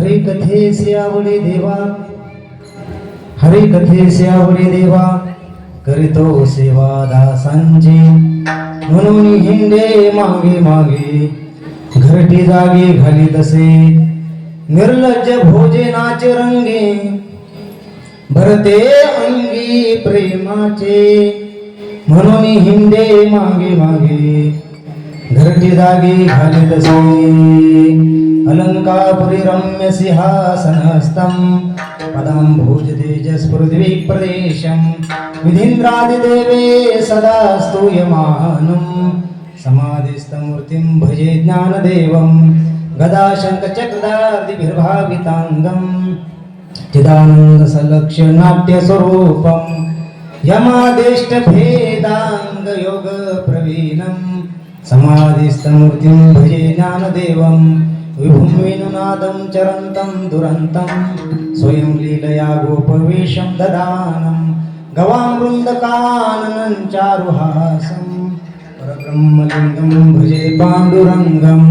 हरे कथेसे आवडे देवा, हरे कथेसे आवडे देवा, करीतो सेवा दासांची, म्हणून हिंडे मागे मागे, घरटी जागी घाली तसे, निर्लज्ज भोजनाचे रंगे, भरते अंगी प्रेमाचे, म्हणून हिंडे मागे मागे, घरटी जागी घाली तसे, अलंकापुरी रम्य सिंहासनस्थं पदांभोज तेजस पृथ्वी प्रदेशं विधीन्द्रादिदेवे सदा स्तूयमानं समाधिस्थमूर्तिं भजे ज्ञानदेवं गदाशङ्खचक्रदार्दिभिर्भाविताङ्गं चिदानन्दसलक्ष्य नाट्यस्वरूपं यमादेष्टभेदाङ्गयोगप्रवीणं समाधिस्थमूर्तिं भजे ज्ञानदेवं विभुं वेणुनादं चरन्तं दुरन्तं स्वयं लीलया गोपवेशं ददानं गवामृन्दकाननं चारुहासं परब्रह्मलिङ्गं भजे पाण्डुरङ्गं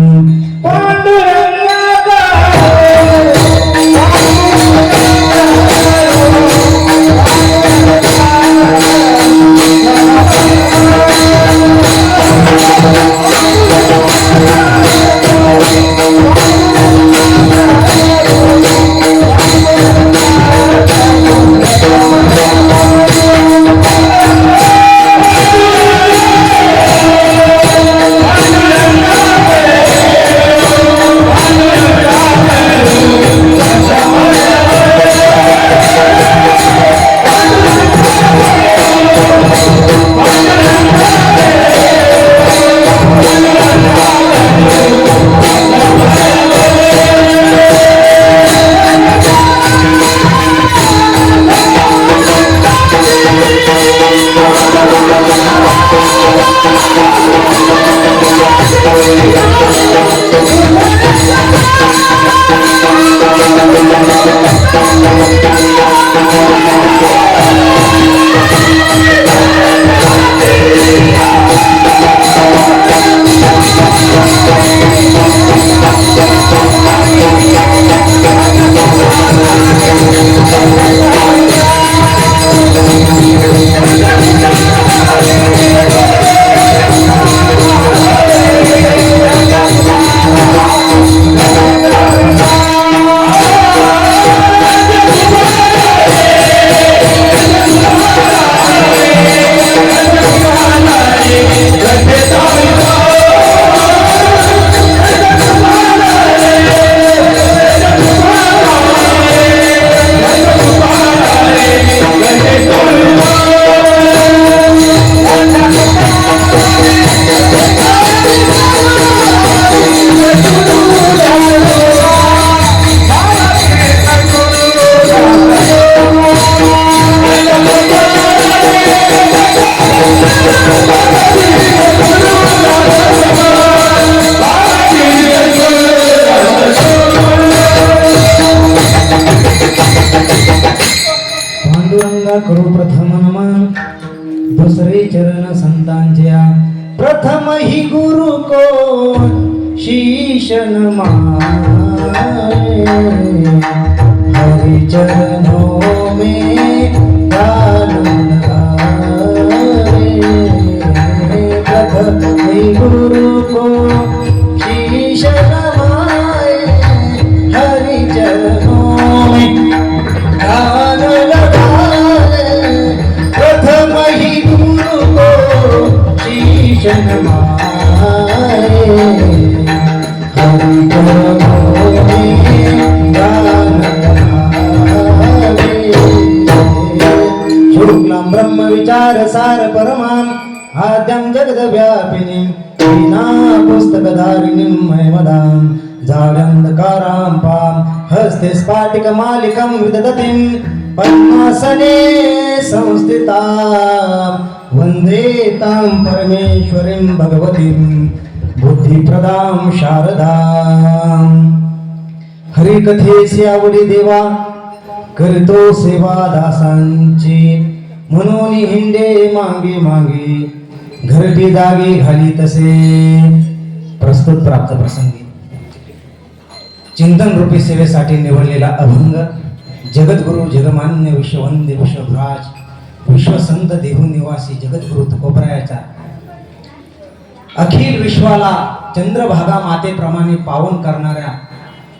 दुसरे चरण संतांच्या प्रथम ही गुरु को शीश नमाए हरि चरणों में डालूं लगाए प्रथम ही गुरु को शीश नमाए हरि चरणों में डालूं लगाए प्रथम ही गुरु को शीश नमाए हरि चरणों में डालूं लगाए शुक्लं ब्रह्म विचार सार परमां आद्यं जगद व्यापिनीं वीणा पुस्तकधारिणीं मयमदां जाड्यन्धकारां पां हस्ते स्फाटिकमालिकं विदधतीं पद्मासने संस्थितां वन्दे तां परमेश्वरीं भगवतीं बुद्धिप्रदां शारदां हरिकथेसी आवडी देवा करतो सेवा दासांची म्हणून हिंडे मागे मागे घरटी जागे घाली तसे प्रस्तुत प्राप्त प्रसंगी चिंतन रूपी सेवेसाठी निवडलेला अभंग जगद्गुरु जगमान्य विश्ववंद्य विश्वभ्राज विश्वसंत देहू निवासी जगद्गुरु तुकोबरायाचा अखिल विश्वाला चंद्रभागा मातेप्रमाणे पावन करणाऱ्या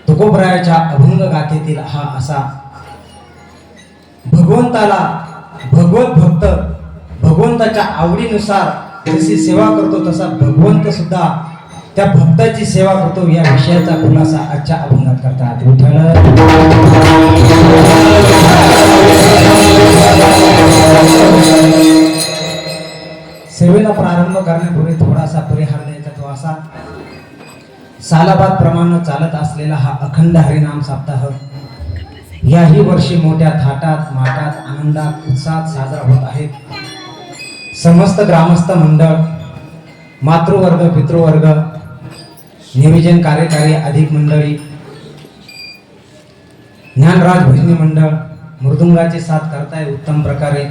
तुकोबरायाच्या अभंग गाथेतील हा असा भगवंताला भगवत भक्त भगवंताच्या आवडीनुसार जशी सेवा करतो तसा भगवंत सुद्धा त्या भक्ताची सेवा करतो या विषयाचा खुलासा आजच्या अभंगात करतात. विठ्ठल सेवेला प्रारंभ करण्यापूर्वी थोडासा परिहार द्यायचा तो असा सालाबाद प्रमाणे चालत असलेला हा अखंड हरिनाम सप्ताह याही वर्षी मोठ्या थाटात माटात आनंदात उत्साहात साजरा होत आहे. समस्त ग्रामस्थ मंडळ मातृवर्ग पितृवर्ग नियोजन कार्यकारी अधिक मंडळी ज्ञानराज भजनी मंडळ मृदुंगाची साथ करताय उत्तम प्रकारे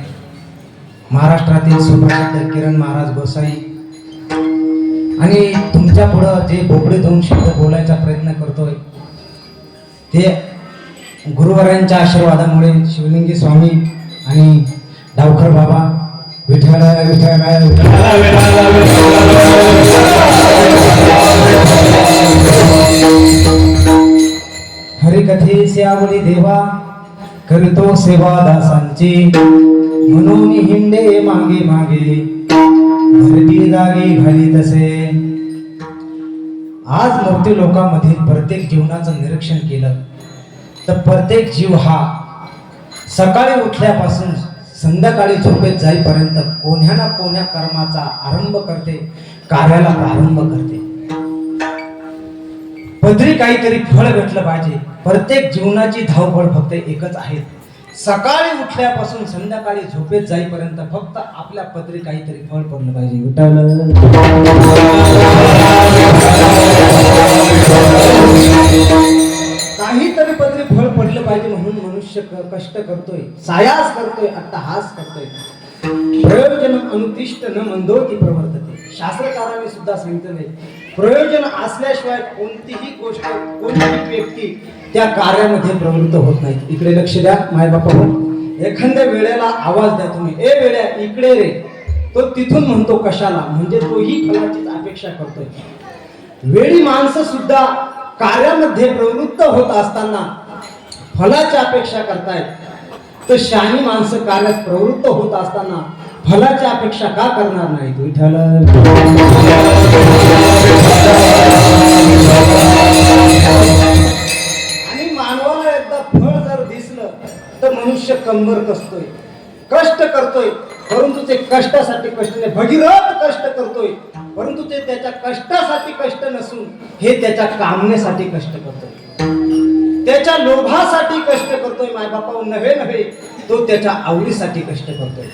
महाराष्ट्रातील सुप्रसिद्ध किरण महाराज गोसाई आणि तुमच्या पुढं जे बोबडे दोन शब्द बोलायचा प्रयत्न करतोय ते गुरुवरांच्या आशीर्वादामुळे शिवलिंगी स्वामी आणि डावखर बाबा विठ्ठल हरिकथेसी आवडी देवा करतो सेवा दासांची म्हणून हिंडे मागे मागे घरटी जागी घाली तसे. आज मृत्यू लोकांमधील प्रत्येक जीवनाचं निरीक्षण केलं तर प्रत्येक जीव हा सकाळी उठल्यापासून संध्याकाळी झोपेत जाईपर्यंत कोण्या ना कोण्या कर्माचा आरंभ करते कार्याला प्रारंभ करते. पदरी काहीतरी फळ भेटलं पाहिजे. प्रत्येक जीवनाची धावपळ फक्त एकच आहे सकाळी उठल्यापासून संध्याकाळी झोपेत जाईपर्यंत फक्त आपल्या पदरी काहीतरी फळ पडलं पाहिजे. काहीतरी पदरी फळ पडलं पाहिजे म्हणून मनुष्य कष्ट करतोय सायास करतोय अट्टहास करतोय. प्रयोजन अनुतिष्ठ न मंदोती प्रवर्तते. शास्त्रकारांनी सुद्धा सांगितले प्रयोजन असल्याशिवाय कोणतीही गोष्ट कोणतीही व्यक्ती त्या कार्यामध्ये प्रवृत्त होत नाही. इकडे लक्ष द्या माय बापा. एखाद्या वेळेला आवाज द्या तुम्ही ए वेळ्या इकडे रे तो तिथून म्हणतो कशाला म्हणजे तोही फलाचीच अपेक्षा करतोय. वेळी माणसं सुद्धा कार्यामध्ये प्रवृत्त होत असताना फलाची अपेक्षा करतायत तर शहाणी माणसं कार्यात प्रवृत्त होत असताना फलाची अपेक्षा का करणार नाहीत. विठ्ठल आणि मानवाला एकदा फळ जर दिसलं तर मनुष्य कंबर कसतोय कष्ट करतोय परंतु ते कष्टासाठी कष्ट नाही भगीरथ कष्ट करतोय परंतु ते त्याच्या कष्टासाठी कष्ट नसून हे त्याच्या कामनेसाठी कष्ट करतोय त्याच्या लोभासाठी कष्ट करतोय. मायबापा नव्हे तो त्याच्या आवडीसाठी कष्ट करतोय.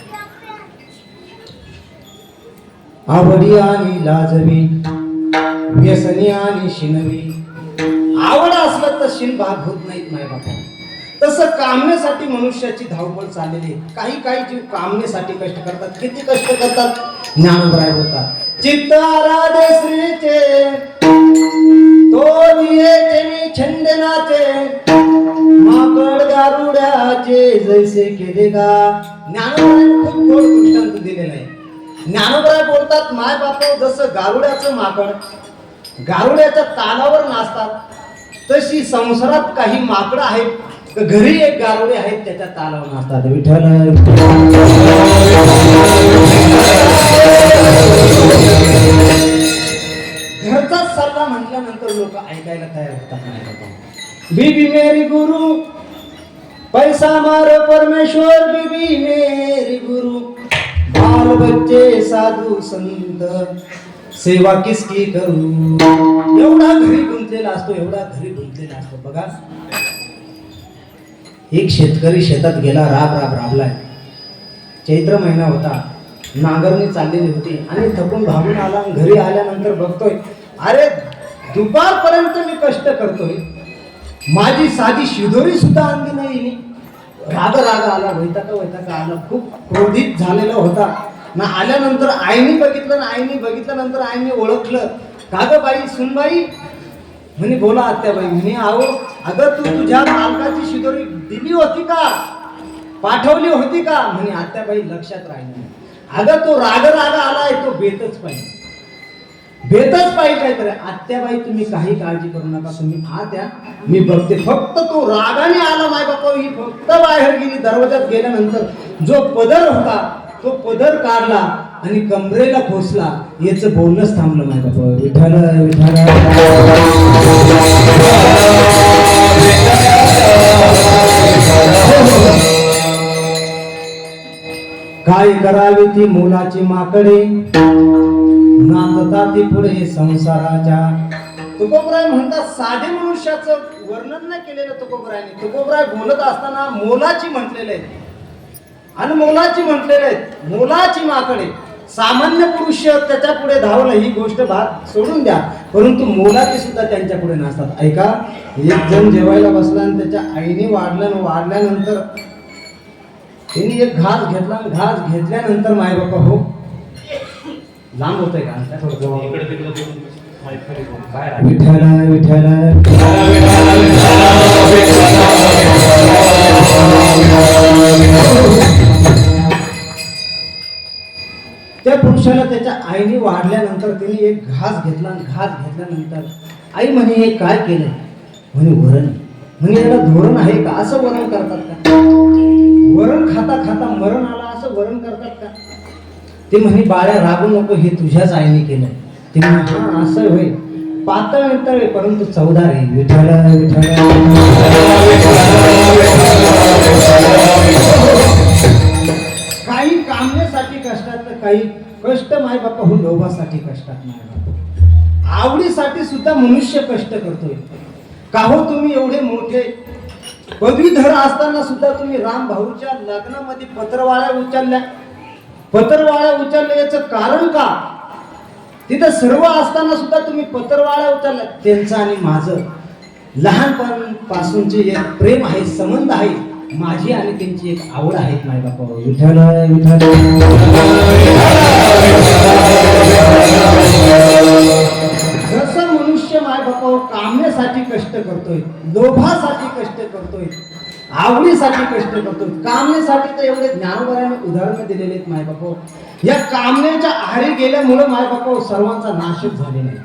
आवडी आणि लाजवी व्यसनी आणि शिनवी. आवड असलं तर शिन भाग होत नाहीत मायबापा. तसं कामण्यासाठी मनुष्याची धावपळ चाललेली आहे. काही काही जीव कामण्यासाठी कष्ट करतात. किती कष्ट करतात? ज्ञानोबराय बोलतात, चित्त आराधे श्रीचे तो दियेचे मी छंद नाचे माकड गारुड्याचे जैसे केले गा. ज्ञानोबराय खूप गोड दृष्टांत दिलेला आहे. ज्ञानोबराय बोलतात, माय बाप जसं गारुड्याचं माकड गारुड्याच्या तालावर नाचतात तशी संसारात काही माकडं आहेत, घरी एक गारुडे आहेत त्याच्या तालावर नाचतात. विठ्ठल घरचा सल्ला म्हटल्यानंतर लोक ऐकायला तयार होतात. बीबी मेरी गुरु पैसा मारो परमेश्वर, बीबी मेरी गुरु बाल बच्चे साधू संत सेवा किसकी करू. एवढा घरी गुंतलेला असतो, एवढा घरी गुंतलेला असतो. बघा, एक शेतकरी शेतात गेला, राबलाय. चैत्र महिना होता, नांगरणी चाललेली होती आणि थकून भागून आला. घरी आल्यानंतर बघतोय, अरे दुपारपर्यंत मी कष्ट करतोय, माझी साधी शिदोरी सुद्धा आणली नाही. राग आला, वैताग आला, खूप क्रोधित झालेला होता ना. आल्यानंतर आईने बघितलं ना, आईने बघितल्यानंतर आईने ओळखलं, का ग बाई, सुनबाई म्हणे, बोला आत्याबाई. म्हणे, आहो अगं तू तुझ्या मालकाची शिदोरी दिली होती का, पाठवली होती का? म्हणे, आत्याबाई लक्षात राहिली. अगं तो राग आलाय, तो बेतच पाहिजे काहीतरी. आत्याबाई तुम्ही काही काळजी करू नका, तुम्ही आत्या मी बघते. फक्त तो रागाने आला माय बापा, ही फक्त बाहेर गेली. दरवाजात गेल्यानंतर जो पदर होता तो पदर काढला आणि कमरेला खोसला. याचं बोलणंच थांबलं माय बापा. विठ्ठल विठ्ठल काय करावी ती मुलाची माकडे, नांदता ती पुढे संसाराच्या. तुकोबराय म्हणतात, साधे मनुष्याचं वर्णन नाही केलेलं तुकोबरायने. तुकोबराय बोलत असताना मोलाची म्हटलेले आहेत आणि मोलाची म्हटलेले आहेत. मोलाची माकडे, सामान्य पुरुष त्याच्या पुढे धावलं ही गोष्ट भाग सोडून द्या, परंतु मोलाची सुद्धा त्यांच्या पुढे नसतात. ऐका, एक जण जेवायला बसला आणि त्याच्या आईने वाढल्यानंतर त्यांनी एक घास घेतला. घास घेतल्यानंतर माय बापा, हो लांब होतंय का थोडं विठ्ठल विठ्ठल त्या पुरुषाला त्याच्या आईने वाढल्यानंतर त्यांनी एक घास घेतला. घास घेतल्यानंतर आई म्हणे, हे काय केलंय? म्हणे, वरण. म्हणे, याला धोरण आहे का? असं वरण करतात का? वरण खाता खाता मरण आला असं वरण करतात का? ते म्हणे, बाळ्या रागू नको, हे तुझ्याच आईने केलं. ते म्हणे, हा असं होय, पातळ नितळ परंतु चवदार आहे. विठ्ठल विठ्ठल काही कामण्यासाठी कष्टात, काही कष्ट माय बापा हो लोभासाठी कष्टात माय बापा. आवडीसाठी सुद्धा मनुष्य कष्ट करतोय. का हो तुम्ही एवढे मोठे पदवीधर असताना सुद्धा तुम्ही राम भाऊच्या लग्नामध्ये पत्रवाळ्या उचलल्या. याचं कारण का? तिथं सर्व असताना सुद्धा तुम्ही पत्रवाळ्या उचलल्या. त्यांचं आणि माझं लहानपणापासूनचे एक प्रेम आहे, संबंध आहे. माझी आणि त्यांची एक आवड आहे माय बापा. विठ्ठल विठ्ठल जसं मनुष्य माय बापा कामण्यासाठी कष्ट करतोय, लोभासाठी कष्ट करतोय, आवडीसाठी कष्ट करतोय, कामण्यासाठी तर एवढे ज्ञानोबराने उदाहरणं दिलेले आहेत माय बापा. या कामण्याच्या आहारी गेल्यामुळे माय बापा सर्वांचा नाशच झालेला आहे.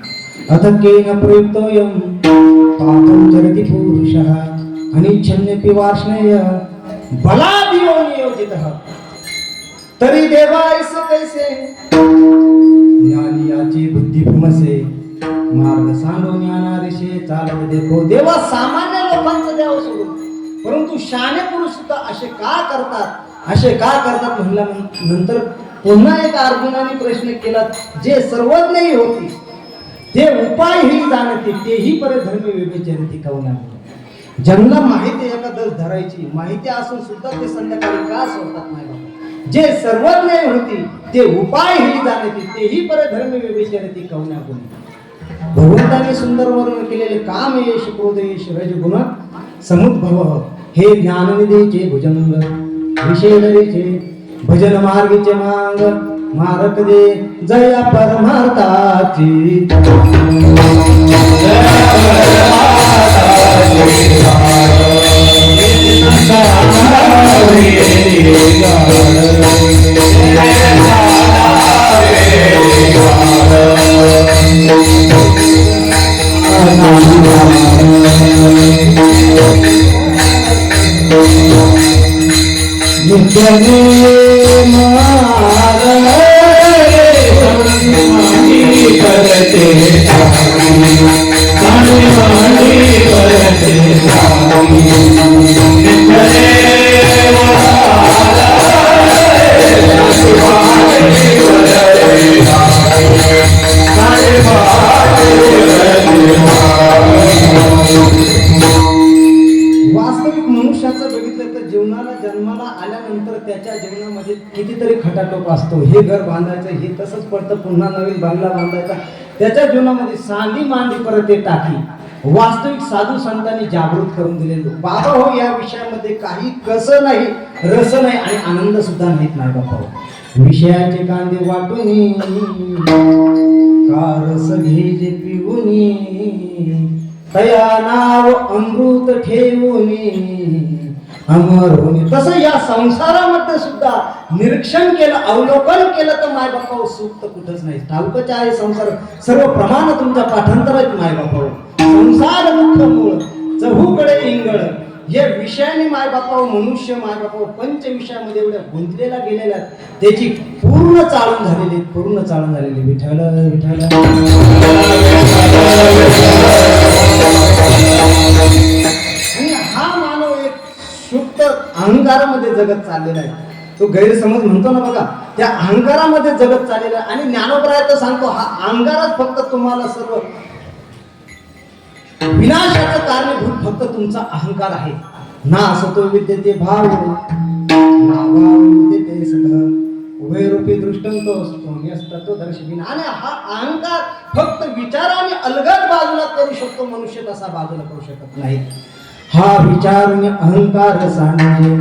अथकेन प्रयुक्तोयम पापं चरति पुरुषः अनिच्छन्यपि वार्ष्णेय बलादियो नियोजितः तरी देवायस कैसे ज्ञानियाची बुद्धी भ्रमसे मार्ग सांडो ज्ञानादिशे चालत देखो. देवा सामान्य लोकांचं द्यावं सोडून, परंतु शहाणे पुरुष सुद्धा असे का करतात म्हणल्यानंतर पुन्हा एक अर्जुनाने प्रश्न केला, जे सर्वज्ञही होती ते उपायही जाणते तेही परधर्म विवेचनती कवना. ज्यांना माहिती एखादं धरायची माहिती असून सुद्धा ते संध्याकाळी का सोडतात नाही बाबा. जे सर्वज्ञ होती ते उपायही जाणते तेही परधर्म विवेचनती कवना गुण. भगवंताने सुंदर वर्णन केलेले काम यश क्रोध यश रजगुण समुद्भव हे ज्ञाननिधीचे भुजंग विषेदरीचे भजन मार्गीचे मांग मारक दे जया परमार्थाची वास्तविक मनुष्याचं बघितलं तर जीवनाला जन्माला आल्यानंतर त्याच्या जीवनामध्ये कितीतरी खटाटोप असतो. हे घर बांधायचं, हे तसंच पडतं, पुन्हा नवीन बंगला बांधायचा. त्याच्या जीवनामध्ये सांडी मांडी परत ते टाकी. वास्तविक साधू संतांनी जागृत करून दिलेलो बाबा हो, या विषयामध्ये काही कसं नाही, रस नाही आणि आनंद सुद्धा नाहीत नाही बाबा हो. विषयाचे कांदे वाटून का रस घे जे पिऊनी तया नाव अमृत ठेवूनी अमर होणे. तसं या संसारामध्ये सुद्धा निरीक्षण केलं, अवलोकन केलं तर माय बापा सुख तर कुठंच नाही. ठाऊकच आहे संसार सर्व प्रमाण तुमच्या पाठांतरात माय बापा. संसार दुःख मूळ चहूकडे इंगळ. हे विषयाने माय बापा मनुष्य माय बापा पंच विषयामध्ये एवढ्या गुंतलेला गेलेल्या त्याची पूर्ण चाळून झालेली, पूर्ण चाळून झालेली. विठ्ठल विठ्ठल आणि हा मानव एक शुद्ध अहंकारामध्ये जगत चाललेला आहे. तो गैरसमज म्हणतो ना बघा, त्या अहंकारामध्ये जगत चाललेला आहे. आणि ज्ञानोबराय तर सांगतो हा अहंकारच फक्त तुम्हाला सर्व विनाशाचं कारणीभूत फक्त तुमचा अहंकार आहे. ना असतो विद्यते भाव ना भाव विद्यते सद उभय रूपी दृष्टांत असतो दर्शविन. आणि हा अहंकार फक्त विचाराने अलगद बाजूला करू शकतो, मनुष्य तसा बाजूला करू शकत नाही. हा विचाराने अहंकार सांडे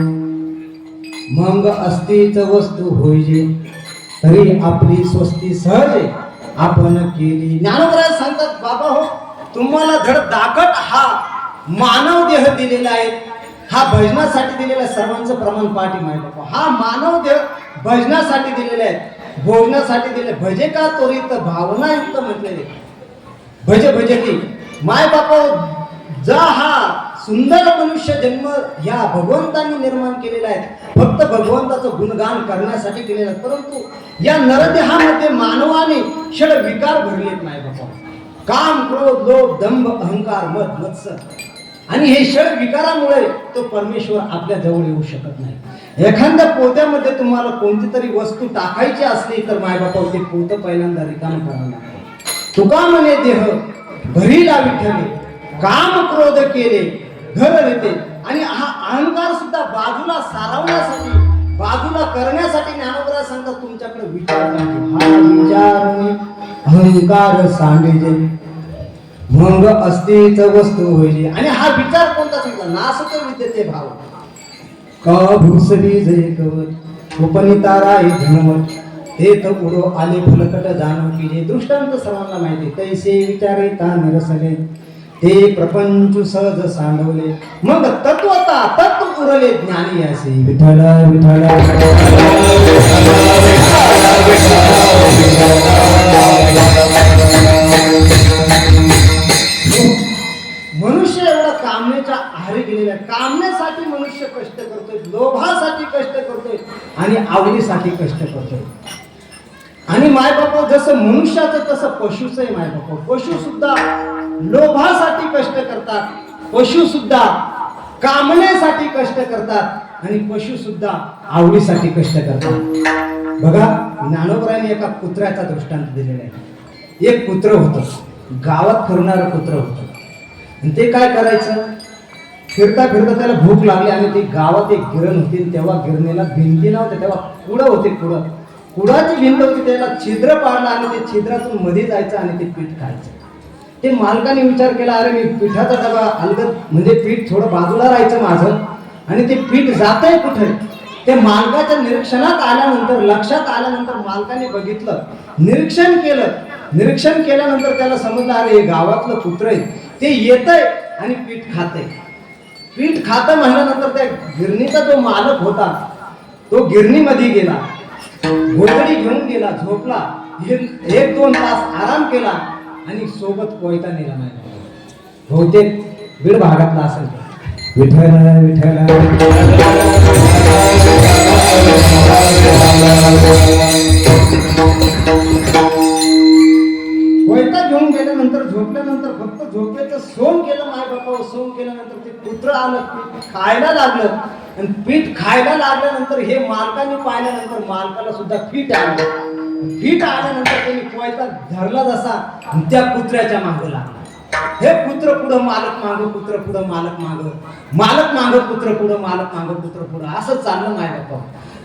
मग अस्तित्व वस्तू होईजे तरी आपली स्वस्ती सहज आपण केली. ज्ञानोबराय सांगतात बाबा हो, तुम्हाला धड दाखट हा मानव देह दिलेला आहे. हा भजनासाठी दिलेला आहे. सर्वांचं प्रमाण पाठी माय बापा. हा मानव देह भजनासाठी दिलेला आहे, भोजनासाठी दिले. भजे का त्वरित भावनायुक्त म्हटलेले भज भजती माय बापा. जा हा सुंदर मनुष्य जन्म या भगवंतांनी निर्माण केलेला आहे, फक्त भगवंताचं गुणगान करण्यासाठी केलेला आहे. परंतु या नरदेहामध्ये मानवाने षड विकार भरलेत नाही बाबा. काम क्रोध लोभ दंभ अहंकार मद मत्सर आणि हे षड विकारामुळे तो परमेश्वर आपल्या जवळ येऊ शकत नाही. एखाद्या पोत्यामध्ये तुम्हाला कोणती तरी वस्तू टाकायची असली तर माय बापा ते पोतं पहिल्यांदा रिकाम करावं लागतं. तुका म्हणे देह भरीला विठ्ठले काम क्रोध केले घर येते. आणि हा अहंकार सुद्धा बाजूला सारवण्यासाठी, बाजूला करण्यासाठी ज्ञानोबराय सांगतात तुमच्याकडे विचार नाही. हा विचार अहंकार सांडेजे मग अस्तित्व वस्तू होईल. आणि हा विचार कोणता सांगता नासतो विद्यते भाव का भूसरी जय कवच उपनिताराय धनवट ते तर उडो आले फलकट जाणव की. दृष्टांत सर्वांना माहिती. तैसे विचारे ता निरसले ते प्रपंच सहज सांडवले मग तत्वता तत्व उरले ज्ञानी असे. विठ्ठल विठ्ठल मनुष्य एवढा कामनेच्या आहारी गेलेला आहे. कामनेसाठी मनुष्य कष्ट करतोय, लोभासाठी कष्ट करतोय आणि आवडीसाठी कष्ट करतोय. आणि मायबापा जसं मनुष्याचं तसं पशुच आहे मायबापा. पशु सुद्धा लोभासाठी कष्ट करतात, पशु सुद्धा कामनेसाठी कष्ट करतात आणि पशु सुद्धा आवडीसाठी कष्ट करतात. बघा ज्ञानोबरायांनी एका कुत्र्याचा दृष्टांत दिलेला आहे. एक कुत्र होतं, गावात फिरणारं कुत्र होतं. आणि ते काय करायचं, फिरता फिरता त्याला भूक लागली आणि ती गावात एक गिरण होती. तेव्हा गिरणीला भिंती नव्हते, तेव्हा कुडं होते. कुडाची भिंत होती, त्याला छिद्र पाडलं आणि ते छिद्रातून मध्ये जायचं आणि ते पीठ खायचं. ते मालकाने विचार केला, अरे मी पिठाचा डबा अलगद म्हणजे पीठ थोडं बाजूला राहायचं माझं आणि ते पीठ जातंय कुठे ते मालकाच्या निरीक्षणात आल्यानंतर लक्षात आल्यानंतर मालकाने बघितलं, निरीक्षण केल्यानंतर त्याला समजलं अरे हे गावातलं कुत्र आहे, ते येतंय आणि पीठ खात म्हणल्यानंतर त्या गिरणीचा जो मालक होता तो गिरणीमध्ये गेला, घोटडी घेऊन गेला, झोपला, 1-2 तास आराम केला आणि सोबत कोयता नेला नाही. बहुतेक बीड भागातला असेल ते. विठ्ठल विठ्ठल कोयता घेऊन गेल्यानंतर झोपल्यानंतर फक्त झोपेचं सोंग केलं माय बापा. सोंग केल्यानंतर ते कुत्र आलं, पीठ खायला लागलं आणि पीठ खायला लागल्यानंतर हे मालकाने पाहिल्यानंतर मालकाला सुद्धा फीट आल्यानंतर त्यांनी कोयता धरला जसा त्या कुत्र्याच्या मागे लागला. हे कुत्र पुढं मालक मागं, कुत्र पुढं मालक मागं, मालक मागं कुत्र पुढं, मालक मागं कुत्र पुढं, असं चाललं माय बापा.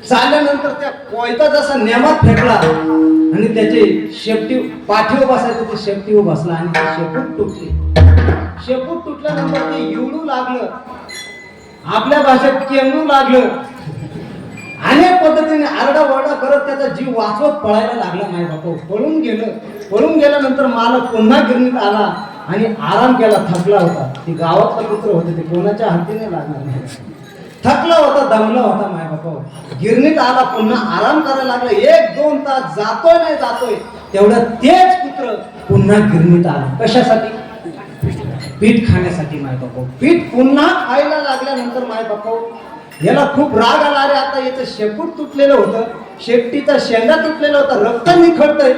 चालल्यानंतर त्या कोयता जसा नेमात फेकला आणि त्याचे शेपटी पाठीवर बसायचं ते शेपटीवर बसला आणि ते शेपूट तुटल्यानंतर ते येवडू लागलं, आपल्या भाषेत केंगू लागलं, अनेक पद्धतीने आरडाओरडा करत त्याचा जीव वाचवत पळायला लागला माय बापा. पळून गेल्यानंतर मालक पुन्हा गिरणीत आला आणि आराम केला. थकला होता, ते गावातलं कुत्र होते, ते कोणाच्या हातीने लागणार नाही. थकला होता, दमला होता माय बापा. गिरणीत आला, पुन्हा आराम करायला लागला. 1-2 तास जातोय तेवढं तेच कुत्र पुन्हा गिरणीत आलं. कशासाठी? पीठ खाण्यासाठी माय बापा. पीठ पुन्हा खायला लागल्यानंतर माय बापा याला खूप राग आला. अरे आता याचं शेपूट तुटलेलं होतं, शेपटीचा शेंगा तुटलेला होता, रक्त निखळतंय,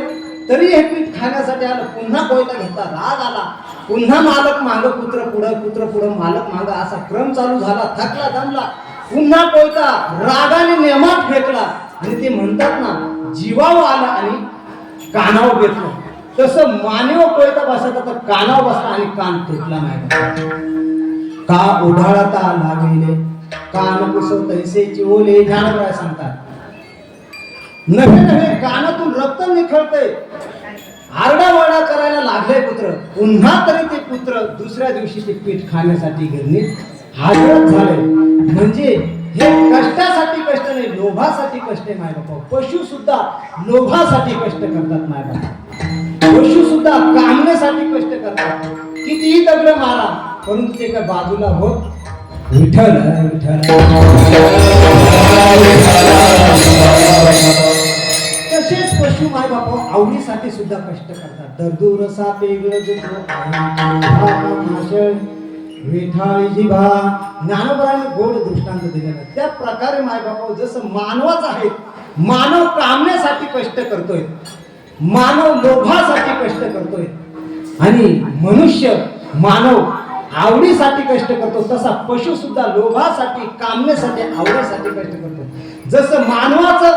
तरी हे पीठ खाण्यासाठी आलं. पुन्हा कोयता घेतला, राग आला, पुन्हा मालक मागं, कुत्र पुढं मालक मागं, असा क्रम चालू झाला. थकला, दमला, पुन्हा कोयता रागाने नेमात फेकला आणि ते म्हणतात ना जीवावर आला आणि कानावर घेतलं. तसं मानेव कोयता बसायचा तर कानावर बसला आणि कान तुटला नाही. का उढाळता लागले कान कुसव तैसेची ओले, ज्ञानराय सांगतात. नव्हे कानातून रक्त निखळतंय, आरडाओरडा करायला लागले कुत्र. पुन्हा तरी ते कुत्र दुसऱ्या दिवशी ते पीठ खाण्यासाठी गिरणीत हजर झाले. म्हणजे हे कष्टासाठी कष्ट नाही, लोभासाठी कष्ट आहे माय बापा. पशु सुद्धा लोभासाठी कष्ट करतात माय बापा. पशु सुद्धा कामण्यासाठी कष्ट करतात. कितीही दगड मारा परंतु ते काय बाजूला होत. विठ्ठल विठ्ठल तसेच पशु माय बापा आवडीसाठी सुद्धा कष्ट करतात. दर्दूर सापे विठाई जिभा, ज्ञानोबराने गोड दृष्टांत दिलेला. त्या प्रकारे माय बापा जसं मानवाच आहे, मानव कामण्यासाठी कष्ट करतोय, मानव लोभासाठी कष्ट करतोय आणि मनुष्य मानव आवडीसाठी कष्ट करतो, तसा पशु सुद्धा लोभासाठी, कामण्यासाठी, आवडीसाठी कष्ट करतो. जसं मानवाचं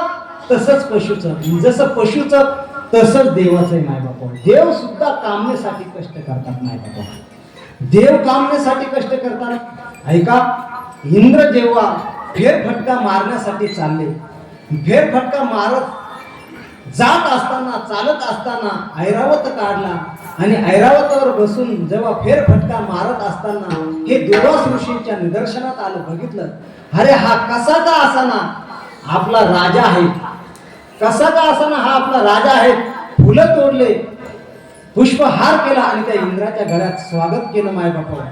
तसंच पशुचं, जसं पशुचं तसंच देवाचं आहे माय बापा. देव सुद्धा कामण्यासाठी कष्ट करतात माय बापा. देव कामण्यासाठी कष्ट करतात. ऐका, इंद्र जेव्हा फेरफटका मारण्यासाठी चालले, फेरफटका मारत जात असताना, चालत असताना ऐरावत काढला आणि ऐरावतावर बसून जेव्हा फेरफटका मारत असताना हे दुर्वास ऋषींच्या निदर्शनात आलं. बघितलं, अरे हा कसा का असाना आपला राजा आहे, कसा का असाना हा आपला राजा आहे. फुलं तोडले, पुष्पहार केला आणि त्या इंद्राच्या गळ्यात स्वागत केलं माय बापा.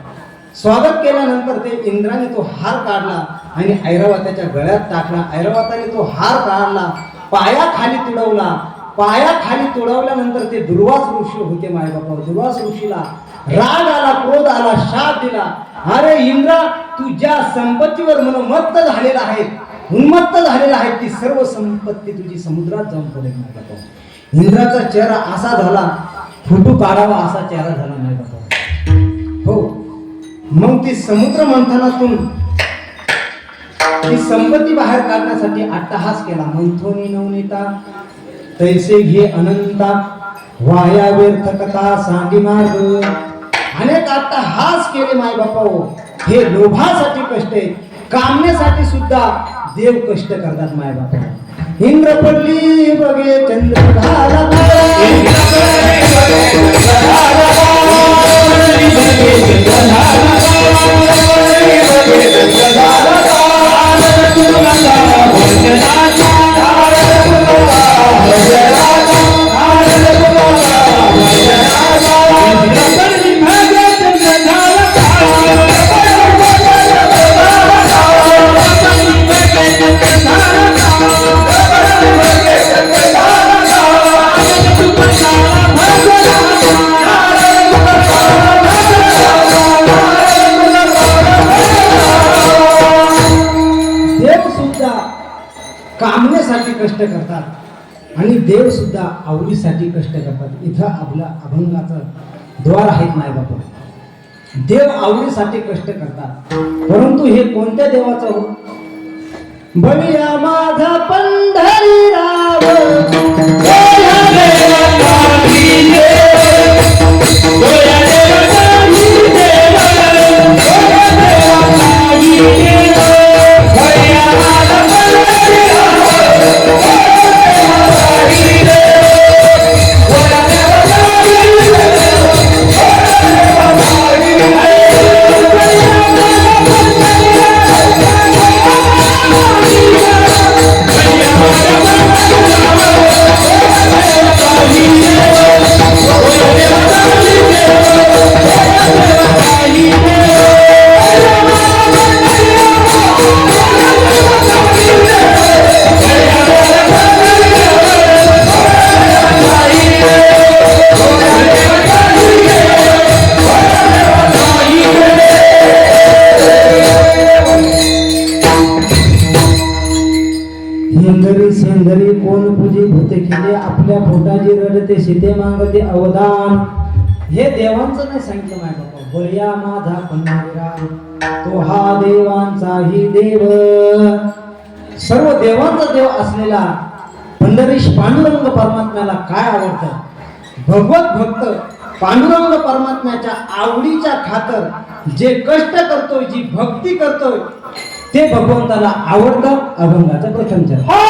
स्वागत केल्यानंतर ते इंद्राने तो हार काढला आणि ऐरावताच्या गळ्यात टाकला. ऐरावताने तो हार काढला, पायाखाली तुडवला. पायाखाली तुडवल्यानंतर ते दुर्वास ऋषी होते माय बापा. दुर्वास ऋषीला राग आला, क्रोध आला, शाप दिला. अरे इंद्रा, तू ज्या संपत्तीवर मनोमत्त झालेला आहे, उन्मत्त झालेला आहे, ती सर्व संपत्ती तुझी समुद्रात जाऊन पडेल माय बापा. इंद्राचा चेहरा असा झाला, फोटो काढावा असा चेहरा झाला नाही बाबा. हो, मग ती समुद्र मंथनातून ती संपत्ती बाहेर काढण्यासाठी अट्टहास केला. मंथोनी नवनीता तैसे घे अनंता, वाया व्यर्थ कथा सांगी मार्ग. अनेक अट्टहास केले माय बापा. हे लोभासाठी कष्ट आहे, कामण्यासाठी सुद्धा देव कष्ट करतात माय बापा. इंद्रपल्ली बगे चंद्रधारा, इंद्रपल्ली बगे चंद्रधारा, कष्ट करतात आणि देव सुद्धा आवडीसाठी कष्ट करतात. इथं आपल्या अभंगाचं द्वार आहेत नाही बाबा. देव आवडीसाठी कष्ट करतात, परंतु हे कोणत्या देवाचं हो? बलिया माझा पंढरीराव, सेंदरी कोण पूजी भूते केले, आपल्या पोटाची रडते सीते मागते अवदान. हे देवांचं नाही सांगितलं माझ्या बाबा. बलिया माझा पंढरीराव, तो हा देवांचाही देव. सर्व देवांचा देव असलेला पंढरीश पांडुरंग परमात्म्याला काय आवडतं? भगवत भक्त पांडुरंग परमात्म्याच्या आवडीच्या खातर जे कष्ट करतोय, जी भक्ती करतोय, ते भगवंताला आवडतं. अभंगाचं प्रथम चरण.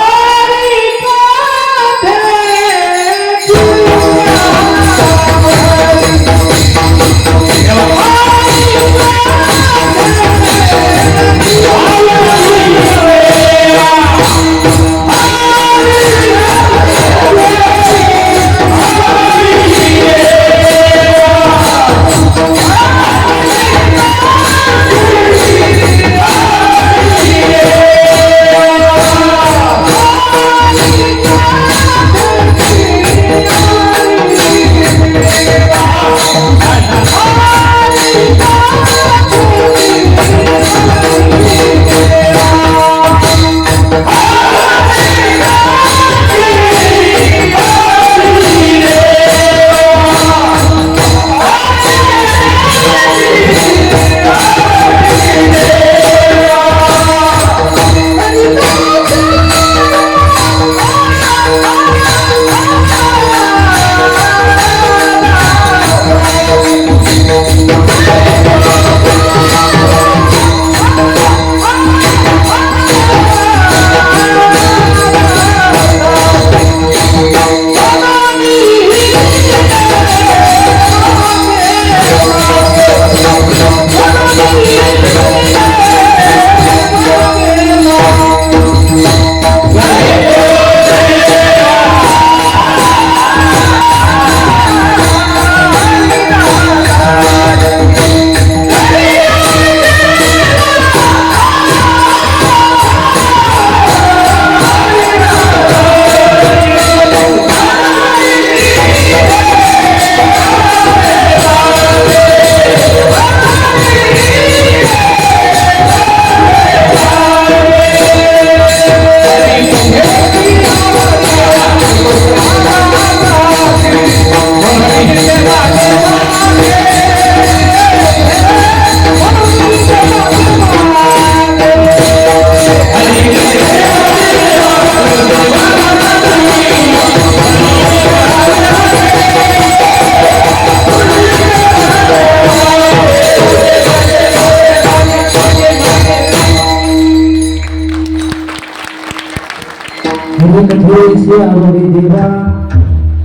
कथेचे आवडी देवा,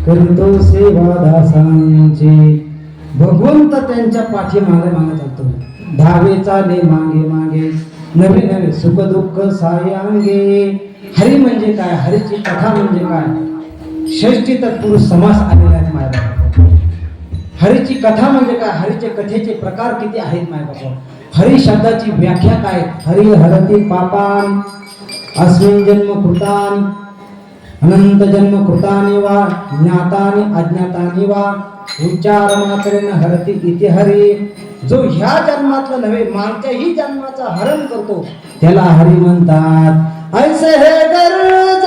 करतो सेवा दासांची. भगवंत त्यांच्या पाठीमागे मागे चालतो. धावे चाले मागे मागे, नवे नवे सुख दुःख सायांगे. हरी म्हणजे काय? हरीची कथा म्हणजे काय? षष्टी तत्पुरुष समास आलेला आहे माझ्या बाबा. हरीची कथा म्हणजे काय? हरीचे कथेचे प्रकार किती आहेत माझ्या बाबा. हरी शब्दाची व्याख्या काय? हरी हरती पापान अस्मिन् जन्म कृतानि अनंत जन्म कृतानि वा ज्ञातानि अज्ञातानि वा उच्चार मात्रेन हरती इति हरी. जो ह्या जन्मातलं नव्हे मागच्याही जन्माचं हरण करतो त्याला हरी म्हणतात. ऐसे हे गरज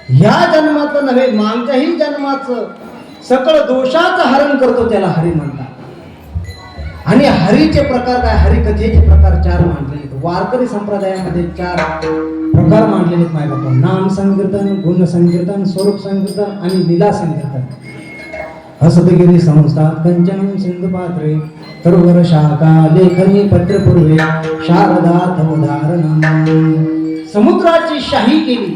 ह्या जन्माचं नव्हे मागच्याही जन्माचं सकळ दोषाचं हरण करतो त्याला हरी म्हणतात. आणि हरीचे प्रकार काय, हरिकथेचे प्रकार 4 मांडलेले आहेत. वारकरी संप्रदायामध्ये 4 प्रकार मांडलेले आहेत माझ्या बाबा. नाम संकीर्तन, गुण संकीर्तन, स्वरूप संकीर्तन आणि लीला संकीर्तन. हसतगिरी संस्थात कंचन सिंधु पात्रे तरुवर शाखा लेखनी पत्रपूर्वे शारदा तवधारणम. समुद्राची शाही केली,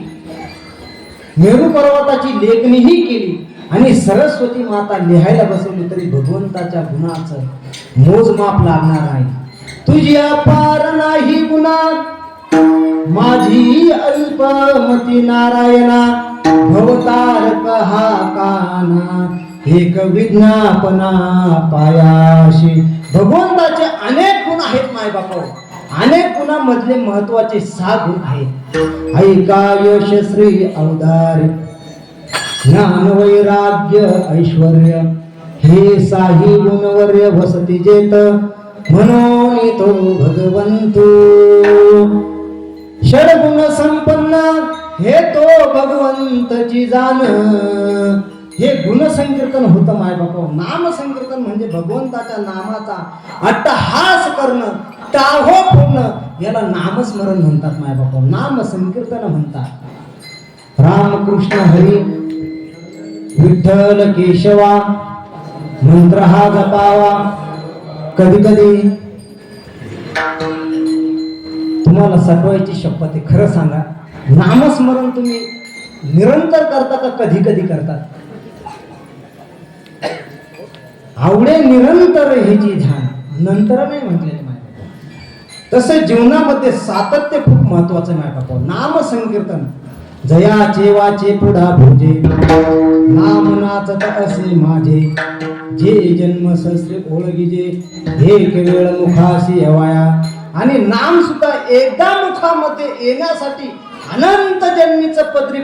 मेरू पर्वताची लेखणीही केली आणि सरस्वती माता लिहायला बसवली तरी भगवंताच्या गुणाचं मोजमाप लागणार आहे. तुझी अपार नाही गुणा माझी अल्पमती नारायणा भवतारक हा काना एक विज्ञापना पायाशी. भगवंताचे अनेक गुण आहेत माय बापा. अनेक गुणांमधले महत्वाचे 6 गुण आहेत. ऐका यश श्री औदार्य ज्ञान वैराग्य ऐश्वर्य हे साही गुणवर्य वसती जेत म्हणून तो भगवंतो. षडगुण संपन्न हे तो भगवंतची जाण. हे गुणसंकीर्तन होतं माय बापा. नाम संकीर्तन म्हणजे भगवंताच्या नामाचा अट्टहास करणं, टाहो फोडणं, याला नामस्मरण म्हणतात माय बापा. नाम संकीर्तन म्हणतात. रामकृष्ण हरी विठ्ठल केशवा मंत्र हा जपावा. कधी कधी तुम्हाला सटवायची शपथ आहे, खरं सांगा, नामस्मरण तुम्ही निरंतर करता का कधी कधी करतात? आवडे निरंतर ह्याची ध्यान, नंतर नाही म्हटलेले माय. तसे जीवनामध्ये सातत्य खूप महत्वाचं माय बापा. नाम संकीर्तन जयाचे वाचे पुढा भोजे नाम नाचत असे माझे जे जन्म सहस्रे ओळखीजे एक वेळ मुखाशी येवाया. आणि नाम सुद्धा एकदा मुखामध्ये येण्यासाठी अनंत जन्मीचं पदरी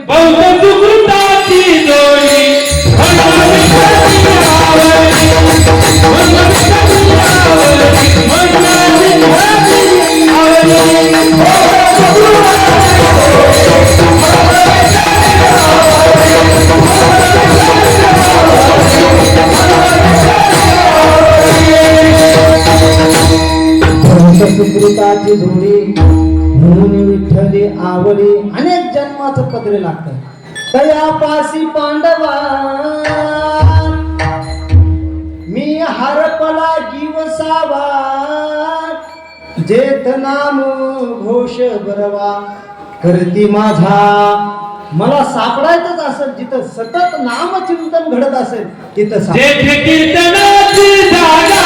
सुकृताची जोडी म्हणून विठ्ठली आवली. अनेक जन्माचं पत्रे लागतं. तयापासी पांडवा मी हरपला गिवसावा जेत नाम घोष बरवा करती माझा. मला सापडायचंच असेल जिथं सतत नाम चिंतन घडत असेल तिथं कीर्तनाची जागा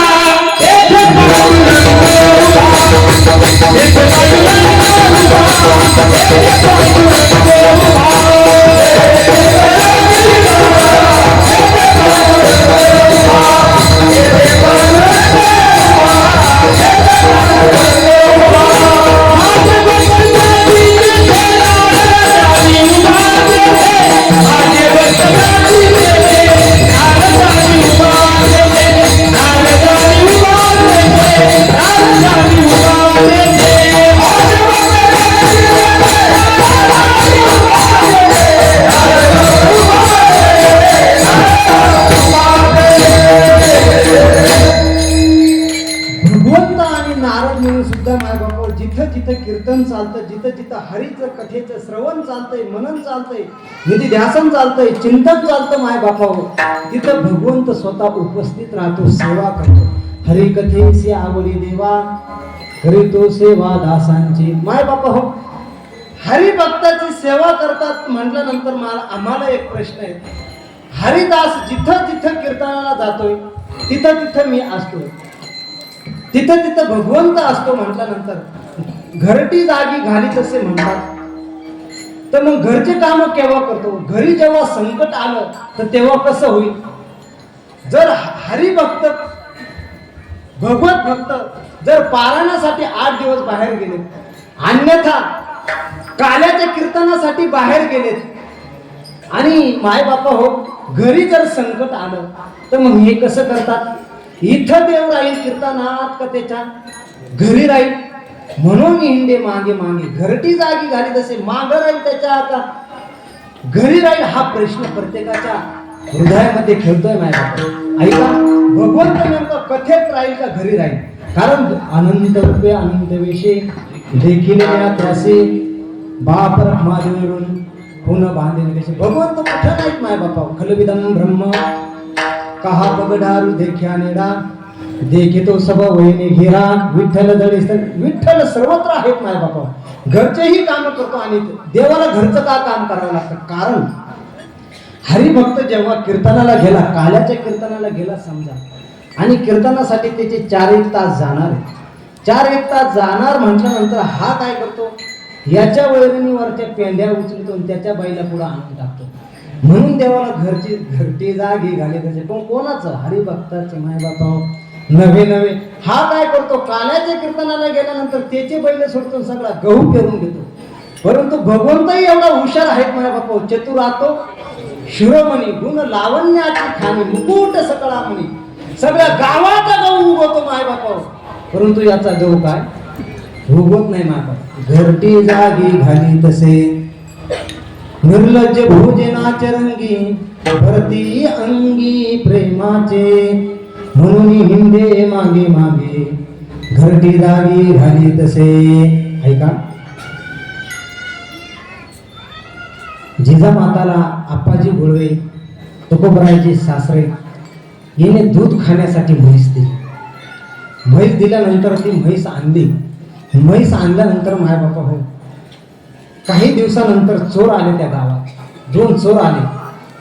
चालतं, जिथं जिथं हरीचं कथेचं श्रवण चालतंय, मनन चालतंय, निधी ध्यासन चालतंय, चिंतन चालतं माय बापावर, तिथं भगवंत स्वतः उपस्थित राहतो, सेवा करतो. हरी कथेची आवडी देवा, करीतो सेवा दासांची. माय बापा हो, हरिभक्ताची सेवा करतात म्हटल्यानंतर आम्हाला एक प्रश्न आहे. हरिदास जिथं जिथं कीर्तनाला जातोय तिथं तिथं मी असतोय, तिथं तिथं भगवंत असतो म्हटल्यानंतर घरटी जागी घाली तसे म्हणतात. तर मग घरचे काम केव्हा करतो? घरी जेव्हा संकट आलं तर तेव्हा कसं होईल? जर हरिभक्त भगवत भक्त जर पारायणासाठी 8 दिवस बाहेर गेले, अन्यथा काल्याच्या कीर्तनासाठी बाहेर गेलेत, आणि माय बापा हो घरी जर संकट आलं तर मग हे कसं करतात? इथं देव राहील कीर्तनात का त्याच्या घरी राहील? म्हणून हिंडे मागे मागे, घरटी जागी घाली तसे माग राहील त्याच्या आता घरी राहील. हा प्रश्न प्रत्येकाच्या हृदयामध्ये खेळतोय माय बापा. ऐका, भगवंत नेमका कथेत राहील का घरी राहील? कारण अनंत रूपे अनंत वेशे देखील त्यासे बाप रखमादेवरून पुन्हा बांधेल कसे. भगवंत कुठं नाहीत माय बापा. खलविदम ब्रह्म कहा पगडारू देख्या नेडा, देखे तो सब वहिने घेरा. विठ्ठल जडे विठ्ठल सर्वत्र आहेत माय बापा. घरचेही काम करतो आणि देवाला घरचं का काम करावं लागतं? कारण हरिभक्त जेव्हा कीर्तनाला गेला, काल्याच्या कीर्तनाला गेला समजा, आणि कीर्तनासाठी त्याचे 4-1 तास जाणार आहे. 4-1 तास जाणार म्हटल्यानंतर हा काय करतो? याच्या वैरणीवरच्या पेंड्या उचलतो आणि त्याच्या बाईला पुढे आणून टाकतो. म्हणून देवाला घरटी जागी घाले त्याचे. पण कोणाचं? हरिभक्ताचे माय बापा. नवे नवे हा काय करतो? काल्याच्या कीर्तनाला गेल्यानंतर त्याचे बैल सोडतो, सगळा गहू पेरून घेतो. परंतु भगवंतही एवढा हुशार आहेत माय बापा. चतुरातो शिरोमणी गुण लावण्याची खाणी, मुकुट सकळा म्हणी, सगळ्या गावाचा गहू उगवतो माय बापा. परंतु याचा गहू काय उगवत नाही माय बापा. घरटी जागी घाली तसे निर्लज्ज भोजनाचे रंगी, भरती अंगी प्रेमाचे. म्हणून हिंदे मागे मागे, घरटी जागी घाली तसे. ऐका, जिजामाताला आप्पाजी गोळवे तुकोबरायचे सासरे याने दूध खाण्यासाठी म्हैस दिली. म्हैस दिल्यानंतर ती म्हैस आणली. म्हैस आणल्यानंतर माय बापा हो, काही दिवसानंतर चोर आले त्या गावात. 2 चोर आले.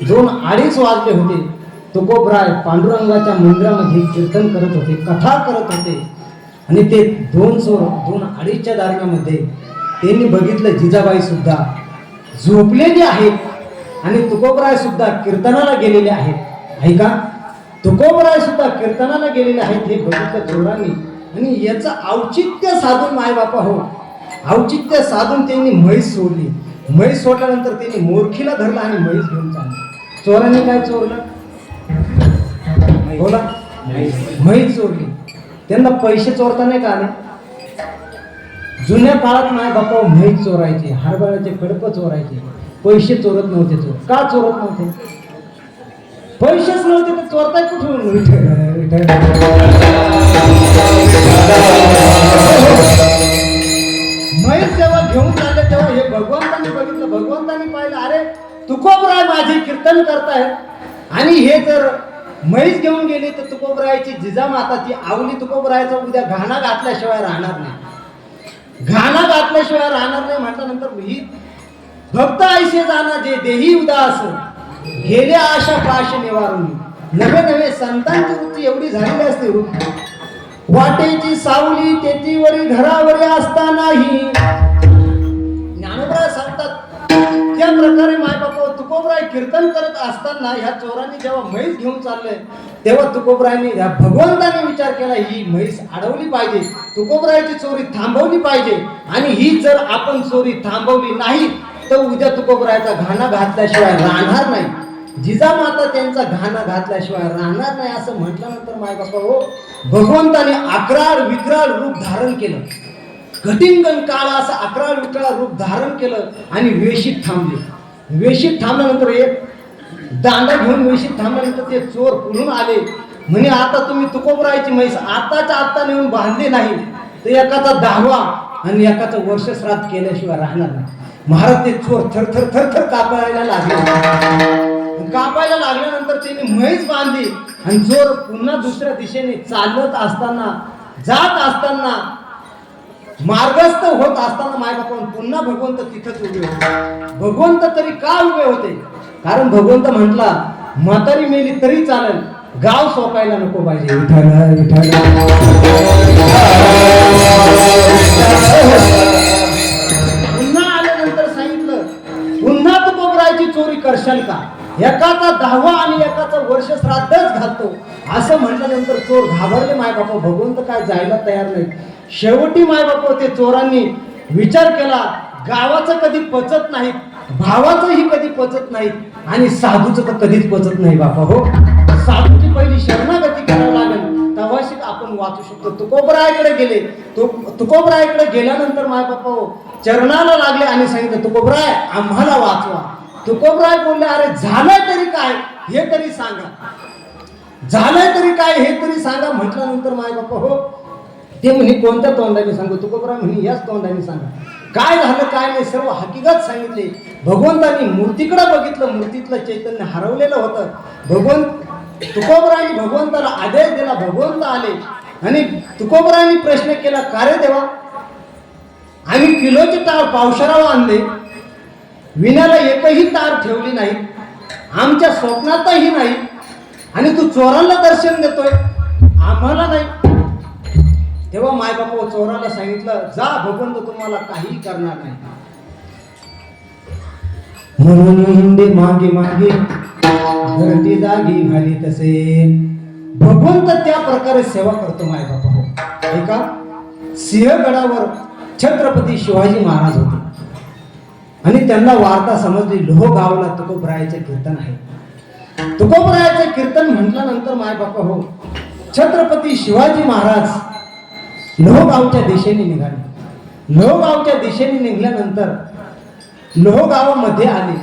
2-2:30 वाजले होते. तुकोबराय पांडुरंगाच्या मंदिरामध्ये कीर्तन करत होते, कथा करत होते, आणि ते 2 चोर 2-2:30च्या दरम्यानमध्ये त्यांनी बघितलं जिजाबाई सुद्धा झोपलेली आहेत आणि तुकोबराय सुद्धा कीर्तनाला गेलेले आहेत. ऐका, तुकोबराय सुद्धा कीर्तनाला गेलेले आहेत हे बघितलं चोरांनी, आणि याचं औचित्य साधून माय बापा हो, औचित्य साधून त्यांनी म्हैस सोडली. म्हैस सोडल्यानंतर त्यांनी मोरखीला धरला आणि म्हैस घेऊन चालले. चोरांनी काय चोरलं? बोला, म्हैस चोरली. त्यांना पैसे चोरता नाही का आले? जुन्या काळात माय बापा म्हैस चोरायचे, हरभऱ्याचे कडप चोरायचे, पैसे चोरत नव्हते. चोर का चोरत नव्हते? पैसेच नव्हते तर चोरताय कुठून? म्हैस जेव्हा घेऊन चालले तेव्हा हे भगवंतांनी बघितलं. भगवंतांनी पाहिलं, अरे तुकोबराय माझे कीर्तन करतायत, आणि हे जर म्हैस घेऊन गेली तर तुकोबरायची जिजामाता ती आवली तुकोबरायचा उद्या घाणा घातल्याशिवाय राहणार नाही. घाणा घातल्याशिवाय राहणार नाही म्हटल्यानंतर ही भक्त ऐसे जाना जे देही उदास, गेले आशा पाश निवारून. नवे नवे संतांची वृत्ती एवढी झालेली असते. वाटेची सावली तेथीवरी घरावरी असतानाही ज्ञानोबराय सांगतात त्या प्रकारे मायबापा तुकोबराय कीर्तन करत असताना ह्या चोरांनी जेव्हा म्हैस घेऊन चालले तेव्हा तुकोबरायने ह्या भगवंताने विचार केला, ही म्हैस अडवली पाहिजे, तुकोबरायची चोरी थांबवली पाहिजे, आणि ही जर आपण चोरी थांबवली नाही तर उद्या तुकोबरायचा घाणा घातल्याशिवाय राहणार नाही, जिजामाता त्यांचा घाणा घातल्याशिवाय राहणार नाही असं म्हटल्यानंतर मायबापा हो भगवंताने अकराळ विक्राळ रूप धारण केलं. कठिंगण काळ असं अकराळ विक्राळ रूप धारण केलं आणि वेशीत थांबले. वेशीत थांबल्यानंतर एक दांडा घेऊन वेशीत थांबल्यानंतर ते चोर पुढून आले. म्हणे आता तुम्ही तुकोबरायची म्हैस आत्ताच्या आत्ता नेऊन बांधली नाही तर एकाचा 10वा आणि एकाचं वर्ष श्राद्ध केल्याशिवाय राहणार नाही. महाराज ते चोर थरथर थरथर कापायला लागले. कापायला लागल्यानंतर त्यांनी म्हैस बांधली आणि चोर पुन्हा दुसऱ्या दिशेने चालत असताना, जात असताना, मार्गस्थ होत असताना मायबापांना पुन्हा भगवंत तिथंच उभे होते. भगवंत तरी का उभे होते? कारण भगवंत म्हटला म्हातारी मेली तरी चालेल, गाव सोपायला नको पाहिजे. विठ्ठल विठ्ठल. पुन्हा आल्यानंतर सांगितलं, पुन्हा तू कोबरायची चोरी करशाल का? एकाचा 10वा आणि एकाचा वर्ष श्राद्धच घालतो असं म्हटल्यानंतर चोर घाबरले. मायबापा भगवंत काय जायला तयार नाही. शेवटी मायबापा ते चोरांनी विचार केला, गावाचं कधी पचत नाही, भावाचंही कधी पचत नाही आणि साधूचं तर कधीच पचत नाही बापा. हो, साधूची पहिली शरणागती करावी लागेल, तेव्हाच आपण वाचू शकतो. तुकोबरायाकडे गेले. तुकोबरायाकडे गेल्यानंतर मायबापा चरणाला लागले आणि सांगितलं, तुकोबराय आम्हाला वाचवा. तुकोबराय बोलले, अरे झालंय तरी काय हे तरी सांगा, झालंय तरी काय हे तरी सांगा. म्हटल्यानंतर मायबापा हो, ते म्हणे कोणत्या तोंडाने सांगू? तुकोबराय म्हणे याच तोंडाने सांगा. काय झालं काय नाही सर्व हकीकत सांगितली. भगवंतांनी मूर्तीकडे बघितलं, मूर्तीतलं चैतन्य हरवलेलं होतं. तुकोबरायांनी भगवंताला आदेश दिला. भगवंत आले आणि तुकोबरायांनी प्रश्न केला, का रे देवा, आम्ही किलोचे तार पावसाळा आणले, विण्याला एकही तार ठेवली नाही, आमच्या स्वप्नातही नाही, आणि तू चोरांना दर्शन देतोय, आम्हाला नाही. तेव्हा मायबापा चोराला सांगितलं, जा, भगवंत तुम्हाला काही करणार नाही. म्हणून हिंदे मागे मागे घरटी जागी घाली तसे. भगवंत त्या प्रकारे सेवा करतो मायबापा. हो, एका सिंहगडावर छत्रपती शिवाजी महाराज होते आणि त्यांना वार्ता समजली, लोहगावला तुकोबरायाचे कीर्तन आहे. तुकोबरायाचे कीर्तन म्हटल्यानंतर मायबापा हो, छत्रपती शिवाजी महाराज लोहगावच्या दिशेने निघाले. लोहगावच्या दिशेने निघाल्यानंतर लोहगावामध्ये आले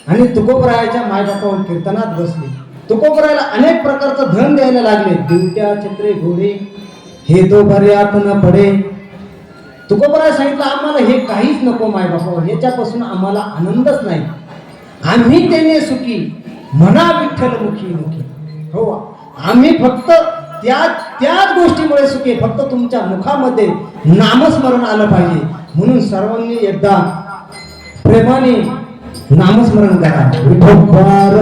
आणि तुकोबरायाच्या मायबापावर कीर्तनात बसले. तुकोबरायाला अनेक प्रकारचं धन द्यायला लागले. दिवट्या, छत्रे, घोडे हे तो बऱ्यात न पडे. तुकोबराय सांगितलं, आम्हाला हे काहीच नको मायबापा, ह्याच्यापासून आम्हाला आनंदच नाही. आम्ही त्याने सुखी म्हणा विठ्ठल मुखी मुखी. हो, आम्ही फक्त त्याच गोष्टीमुळे सुखी, फक्त तुमच्या मुखामध्ये नामस्मरण आलं पाहिजे. म्हणून सर्वांनी एकदा प्रेमाने नामस्मरण करा. विठोबार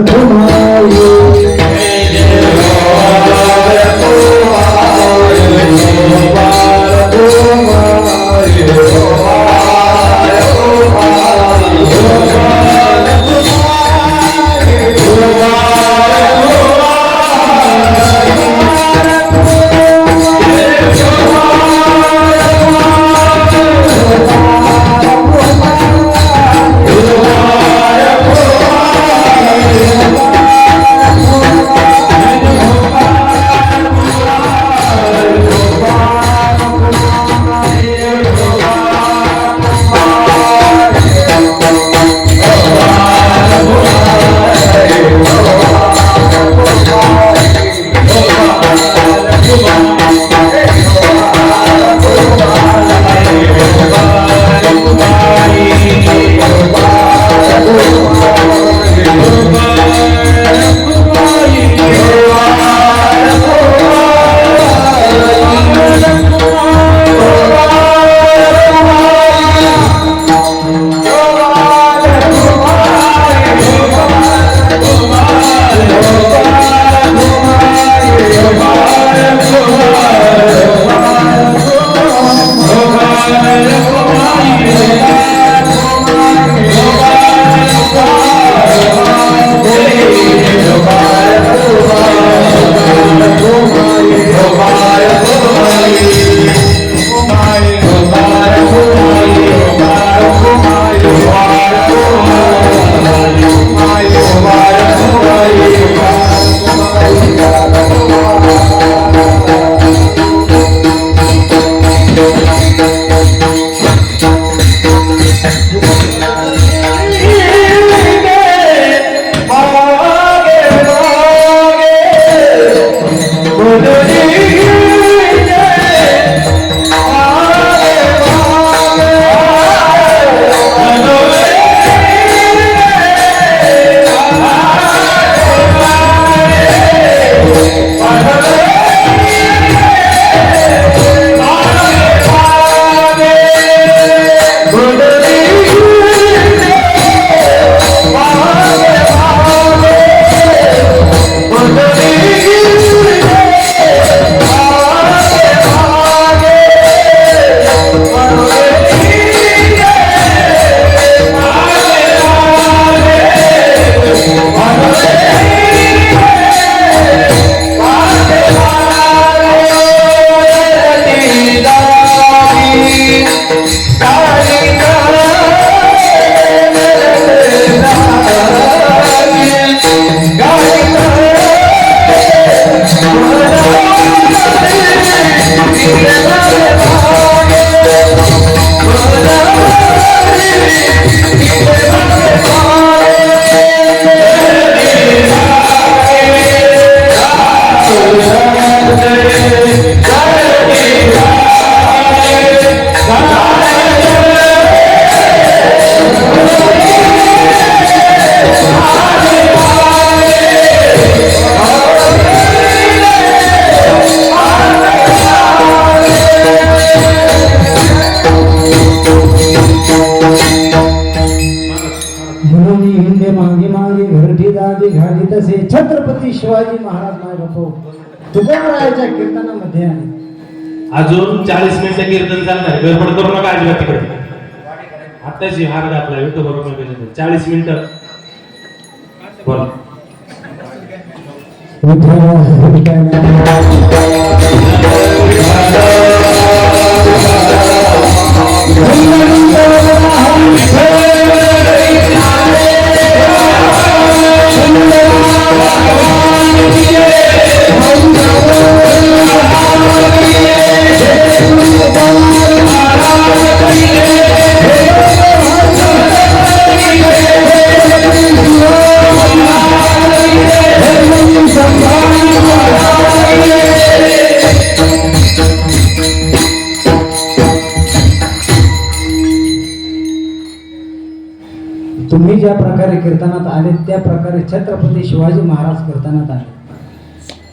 तसे छत्रपती शिवाजी महाराज माय बापू तुकोबरायाच्या कीर्तनामध्ये आहे. अजून 40 मिनिटं कीर्तन चालणार, गडबड करू नका अजिबात तिकडे. आताच हार घातला विठू बरोबर 40 मिनिटं बोल. तुम्ही ज्या प्रकारे कीर्तनात आले त्या प्रकारे छत्रपती शिवाजी महाराज कीर्तनात आले.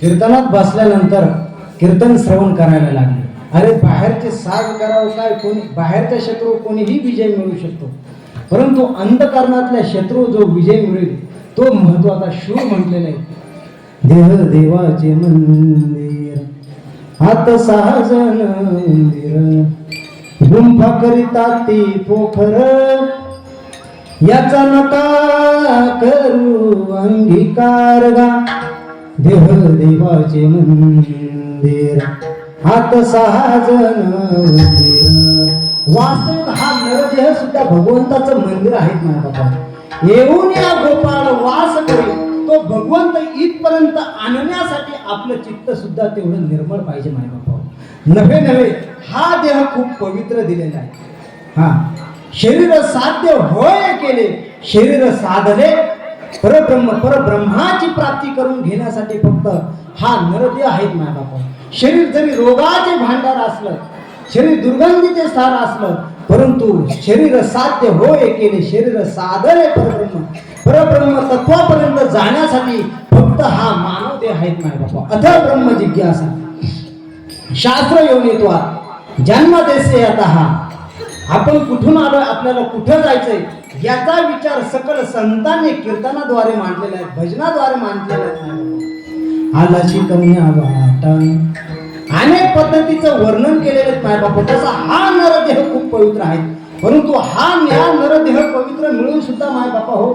कीर्तनात बसल्यानंतर कीर्तन श्रवण करायला लागले. अरे बाहेरचे साज करावं काय, कोणी बाहेरचा शत्रू कोणीही विजय मिळू शकतो, परंतु अंधकरणातल्या शत्रू जो विजय मिळेल तो महत्वाचा. शूर म्हटलेला आहे, देह देवाचे मंदिर हात सहाजन मंदिर गुंफा करिता ती पोखर याचा नका करू अंगीकार गा. देह देवाचे मंदिर हात सहाजन मंदिर. वास्तविक हा नरदेह सुद्धा भगवंताचं मंदिर आहे ना बाबा. येऊन या गोपाळ वास करी तो भगवंत इथपर्यंत आणण्यासाठी आपलं चित्त सुद्धा तेवढं निर्मळ पाहिजे माय बाबा. नव्हे हा देह खूप पवित्र दिलेला आहे. हा शरीर साध्य होय केले, शरीर साधले परब्रह्माची प्राप्ती करून घेण्यासाठी फक्त हा नरदेह आहेत माय बाबा. शरीर जरी रोगाचे भांडार असलं, शरीर दुर्गंधीचे स्थान असलं, परंतु शरीर साध्य होय केले, शरीर साधले परब्रह्म तत्वापर्यंत जाण्यासाठी फक्त हा मानव देह आहेत माय बाबा. अथ ब्रह्म जिज्ञासा शास्त्र योनित्वा जन्म देसे आता. आपण कुठून आलोय, आपल्याला कुठं जायचंय याचा विचार सकल संतांनी कीर्तनाद्वारे मांडलेला आहे, भजनाद्वारे मांडलेला आहे. आलाशी कन्या वाटा अनेक पद्धतीचं वर्णन केलेलं आहे बाबा. तसा हा नरदेह खूप पवित्र आहे, परंतु हा नरदेह पवित्र मिळून सुद्धा माय बापा हो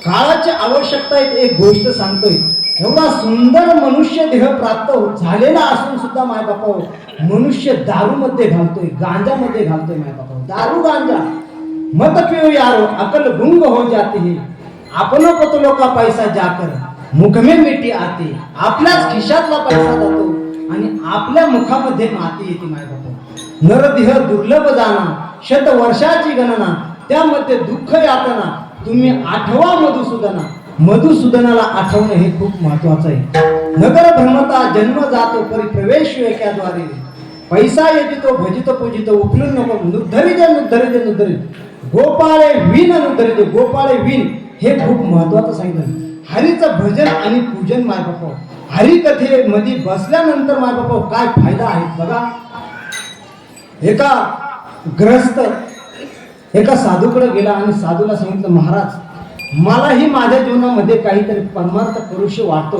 काळाची आवश्यकता आहे. एक गोष्ट सांगतोय, एवढा सुंदर मनुष्य देह प्राप्त झालेला असून सुद्धा माय बापा हो मनुष्य दारू मध्ये घालतोय, गांजामध्ये घालतोय माय बापा. दारू गांजा मत पिओ यारो अकल गुंग हो जाते है. आपण पतलो का पैसा जाकर मुख में मिट्टी आते. आपल्याच खिशातला पैसा जातो आणि आपल्या मुखामध्ये माती येते माय बापा. नरदेह दुर्लभ जाणा, शत वर्षाची गणना, त्यामध्ये दुःख यातना तुम्ही आठवा मधुसूदना. मधुसूदनाला आठवणं हे खूप महत्वाचं आहे. नगर भ्रमता जन्म जातो परी प्रवेश एकाद्वारे. पैसा येतो भजित पूजित उफलून नको नुद्धरी गोपाळे विन नुद्धरी. गोपाळे विन हे खूप महत्वाचं सांगितलं. हरीचं भजन आणि पूजन माय बापा. हरिकथे मध्ये बसल्यानंतर माय बापा काय फायदा आहे बघा. एका ग्रस्त एका साधूकडे गेला आणि साधूला सांगितलं, महाराज मलाही माझ्या जीवनामध्ये काहीतरी परमार्थ करूशी वाटतो,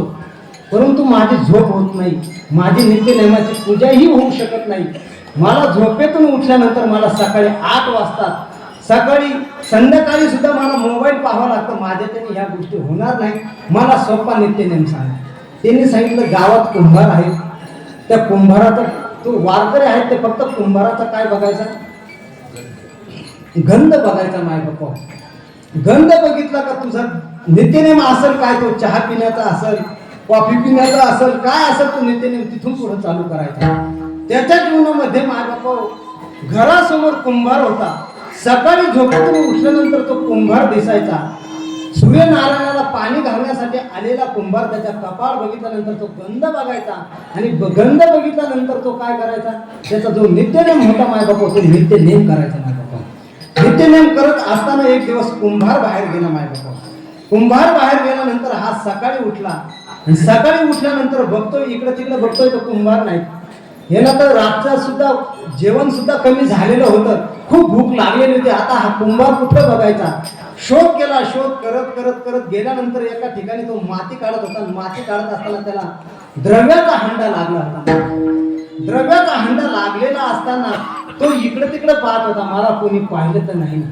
परंतु माझी झोप होत नाही, माझी नित्यनेमाची पूजाही होऊ शकत नाही. मला झोपेतून उठल्यानंतर मला सकाळी 8 वाजता, सकाळी संध्याकाळी सुद्धा मला मोबाईल पाहावा लागतो. माझ्याच्याने ह्या गोष्टी होणार नाही, मला सोपा नित्यनेम सांगा. त्यांनी सांगितलं, गावात कुंभार आहे, त्या कुंभाराचा तो वारकरी आहेत, ते फक्त कुंभाराचा काय बघायचा, गंध बघायचा माय बापा. गंध बघितला का तुझा नित्यनेम असेल काय, तो चहा पिण्याचा असेल, कॉफी पिण्याचा असेल, काय असेल तो नित्यनेम तिथून पुढे चालू करायचा. त्याच्या जीवनामध्ये माय बापा घरासमोर कुंभार होता. सकाळी झोपेतून उठल्यानंतर तो कुंभार दिसायचा. सूर्यनारायणाला पाणी घालण्यासाठी आलेला कुंभार त्याच्या कपाळ बघितल्यानंतर तो गंध बघायचा आणि गंध बघितल्यानंतर तो काय करायचा, त्याचा जो नित्यनेम होता माय बापा तो नित्यनेम करायचा माय बापा. नित्यनेम करत असताना एक दिवस कुंभार बाहेर गेला माय बापा. कुंभार बाहेर गेल्यानंतर हा सकाळी उठला आणि सकाळी उठल्यानंतर बघतोय इकडे तिकडे बघतोय तो कुंभार नाही. याला तर रातचं सुद्धा जेवण सुद्धा कमी झालेलं होतं, खूप भूक लागलेली होती. आता हा कुंभार कुठं बघायचा, शोध केला. शोध करत करत करत गेल्यानंतर एका ठिकाणी तो माती काढत होता. माती काढत असताना त्याला द्रव्याचा हंडा लागला होता. द्रव्याचा हंडा लागलेला असताना तो इकडे तिकडे पाहत होता, मला कोणी पाहिलं तर नाही ना,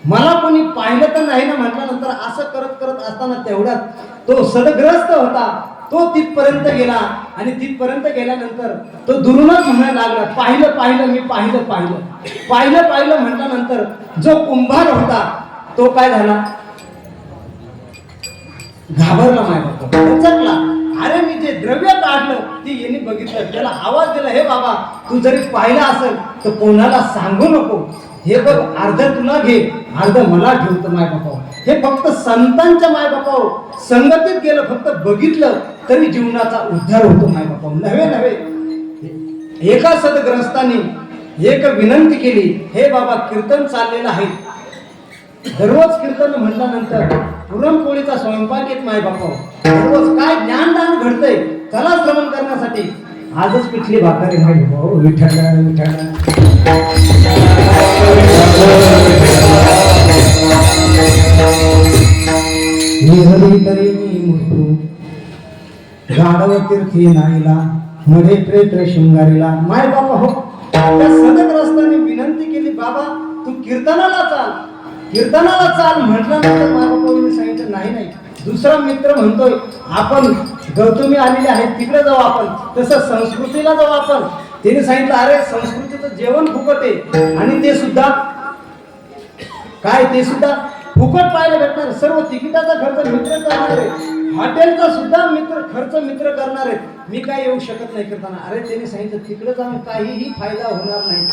मला कोणी पाहिलं तर नाही ना म्हटल्यानंतर असं करत करत असताना तेवढ्यात तो सदग्रस्त होता. तो तिथपर्यंत गेला आणि तिथपर्यंत गेल्यानंतर तो दुरूनच म्हणायला लागला, पाहिलं पाहिलं मी पाहिलं पाहिलं पाहिलं पाहिलं म्हटल्यानंतर जो कुंभार होता तो काय झाला, घाबरला माय बाबा, दचकला. अरे मी जे द्रव्य काढलं ते यांनी बघितलं. त्याला आवाज दिला, हे बाबा तू जरी पाहिलं असेल तर कोणाला सांगू नको, हे बघ अर्ध तुला घे अर्ध मला ठेवतो माय बापा. हे फक्त संतांच्या माय बापा संगतीत गेलं, फक्त बघितलं तरी जीवनाचा उद्धार होतो माय बापा. नव्हे नव्हे एका सदग्रस्ताने एक विनंती केली, हे बाबा कीर्तन चाललेलं आहे, दररोज कीर्तन म्हटल्यानंतर पुरणपोळीचा स्वयंपाक येत माय बापा, दररोज काय ज्ञानदान घडतंय, चला श्रवण करण्यासाठी. आजच पिठली भाकरी माय बाबा, विठ्ठल विठ्ठल. हरी तरी मी मुठू गाढव तीर्थी नाईला मढे प्रेत शृंगारीला. माय बाबा हो, त्या सदग्रस्ताने विनंती केली, बाबा तू कीर्तनाला चाल, कीर्तनाला चाल म्हटल्यानंतर माय बाबांनी सांगितलं नाही नाही. दुसरा मित्र म्हणतोय आपण गौतमी आलेले आहेत तिकडे जाऊ आपण, तसं संस्कृतीला जाऊ आपण. त्याने सांगितलं अरे संस्कृतीचं जेवण फुकट आहे आणि ते सुद्धा काय, ते सुद्धा फुकट पाहायला भेटणार. सर्व तिकिटाचा खर्च मित्र करणार आहे, हॉटेलचा सुद्धा खर्च मित्र करणार आहे. मी काय येऊ शकत नाही कीर्तना. अरे त्यांनी सांगितलं तिकडे जाऊन काहीही फायदा होणार नाही,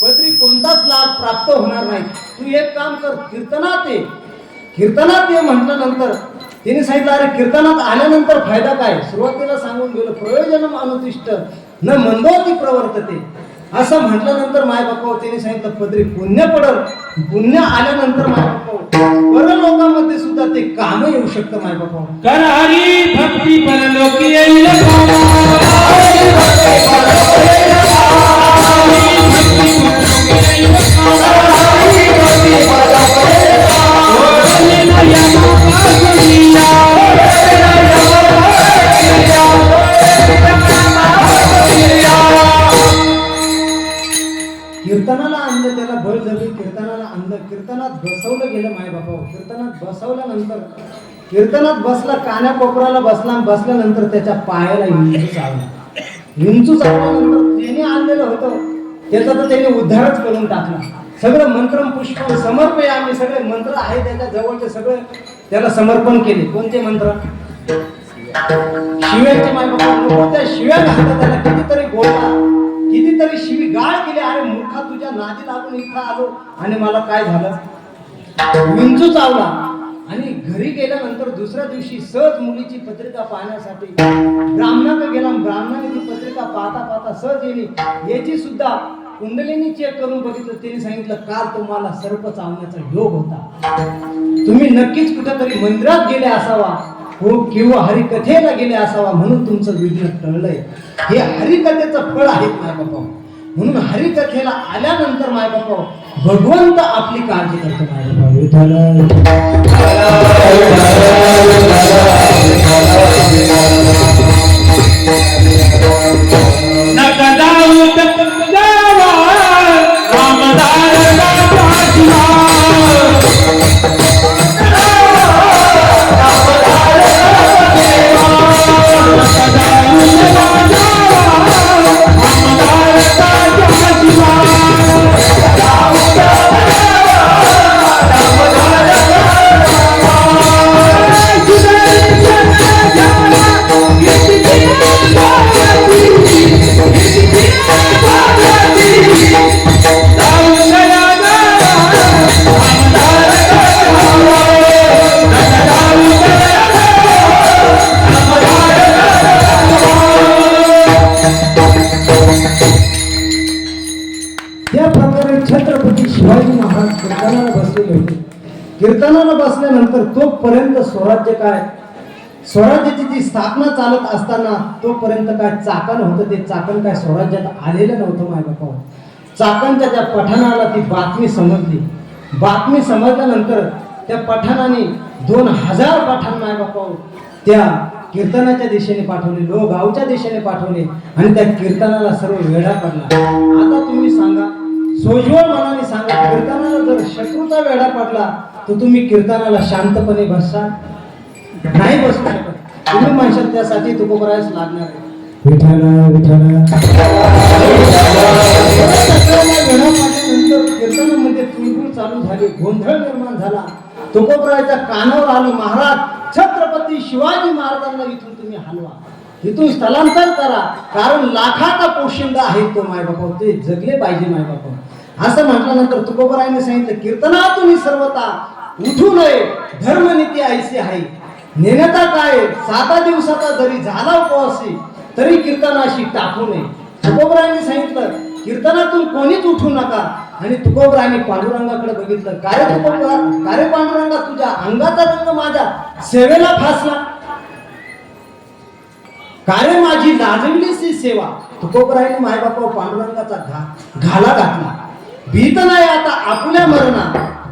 पदरी कोणताच लाभ प्राप्त होणार नाही. तू एक काम कर, कीर्तनात ये. कीर्तनात ये म्हटल्यानंतर त्यांनी सांगितलं अरे कीर्तनात आल्यानंतर फायदा काय. सुरुवातीला सांगून गेलो, प्रयोजनम अनुतिष्ठ न मंदोती प्रवर्तते. असं म्हटल्यानंतर माय बापा त्यांनी सांगितलं पदरी पुण्य पडल. पुण्य आल्यानंतर माय बापा परलोकामध्ये सुद्धा ते काम येऊ शकतं माय बापा. कर हरी भक्ती परलोकी येईल. कीर्तनाला आणलं, त्याला बळजबरी कीर्तनाला आणलं, कीर्तनात बसवलं गेलं माय बापा. कीर्तनात बसवल्यानंतर कीर्तनात बसला, कान्या कोपराला बसला. बसल्यानंतर त्याच्या पायाला विंचू चावला. विंचू चावल्यानंतर त्याने आणलेलं होतं त्याचा तर त्याने उद्धारच करून टाकला. सगळं मंत्र पुष्प समर्पय, आम्ही सगळे मंत्र आहे त्याच्या जवळचे सगळे त्याला समर्पण केले. कोणते मंत्र, शिव्यांचे माय बाबा नको त्या शिव्या घातल्या. त्याला कितीतरी बोलला, कितीतरी शिवी गाळ केली. अरे मूर्खा तुझ्या नादी लागून इथं आलो आणि मला काय झालं, विंचू चावला. आणि घरी गेल्यानंतर दुसऱ्या दिवशी सहज मुलीची पत्रिका पाहण्यासाठी ब्राह्मणाकडे गेला. ब्राह्मणाने ती पत्रिका पाहता पाहता सहज येईल याची सुद्धा कुंडलिनी चेक करून बघितलं. त्यांनी सांगितलं काल तुम्हाला सर्प चावण्याचा योग होता, तुम्ही नक्कीच कुठेतरी मंदिरात गेले असावा किंवा हरिकथेला गेले असावा, म्हणून तुमचं विघ्न टळलंय. हे हरिकथेचं फळ आहे माय बापा. म्हणून हरिकथेला आल्यानंतर माय बापा भगवंत आपली काळजी करतो माय बापा. विठ्ठल नका जाऊ जावा रामदास Thank you. कीर्तनाला बसलेले होते. कीर्तनाला बसल्यानंतर तोपर्यंत स्वराज्य काय, स्वराज्याची जी स्थापना चालत असताना तोपर्यंत काय चाकण होतं, ते चाकण काय स्वराज्यात आलेलं नव्हतं माय बापा. चाकणच्या त्या पठाणाला ती बातमी समजली. बातमी समजल्यानंतर त्या पठाणाने 2000 पठाण माय बापा त्या कीर्तनाच्या दिशेने पाठवले, गावच्या दिशेने पाठवले आणि त्या कीर्तनाला सर्व वेढा पडला. आता तुम्ही सांगा, सोज्वळ मनाने सांगा, कीर्तनाला जर शत्रूचा वेढा पडला तर तुम्ही कीर्तनाला शांतपणे बसता? नाही बसू शकत. तुम्ही म्हणशाल त्यासाठी तुकोबरायच लागणार आहे. विठाला विठाला कीर्तनामध्ये चुळबुळ चालू झाली, गोंधळ निर्माण झाला. तुकोबरायच्या कानावर आलं, महाराज छत्रपती शिवाजी महाराजांना इथून तुम्ही हलवा, इथून स्थलांतर करा, कारण लाखाचा पोशिंदा आहे तो माय बापा, ते जगले पाहिजे माय बापा. असं म्हटल्यानंतर तुकोबरायने सांगितलं, कीर्तनातून सर्वता उठू नये, धर्मनीती ऐशी आहे. नेनता काय 7 दिवसाचा जरी झाला उपवासी तरी कीर्तनाशी टाकू नये. तुकोबरायने सांगितलं, कीर्तनातून कोणीच उठू नका. आणि तुकोबरायने पांडुरंगाकडे बघितलं, काय रे पांडुरंगा, तुझ्या अंगाचा रंग माझ्या सेवेला फासला, काय रे माझी लाजविलीसी सेवा. तुकोबरायने मायबापा पांडुरंगाचा घाला घातला. भीत नाही आता आपुल्या मरणा,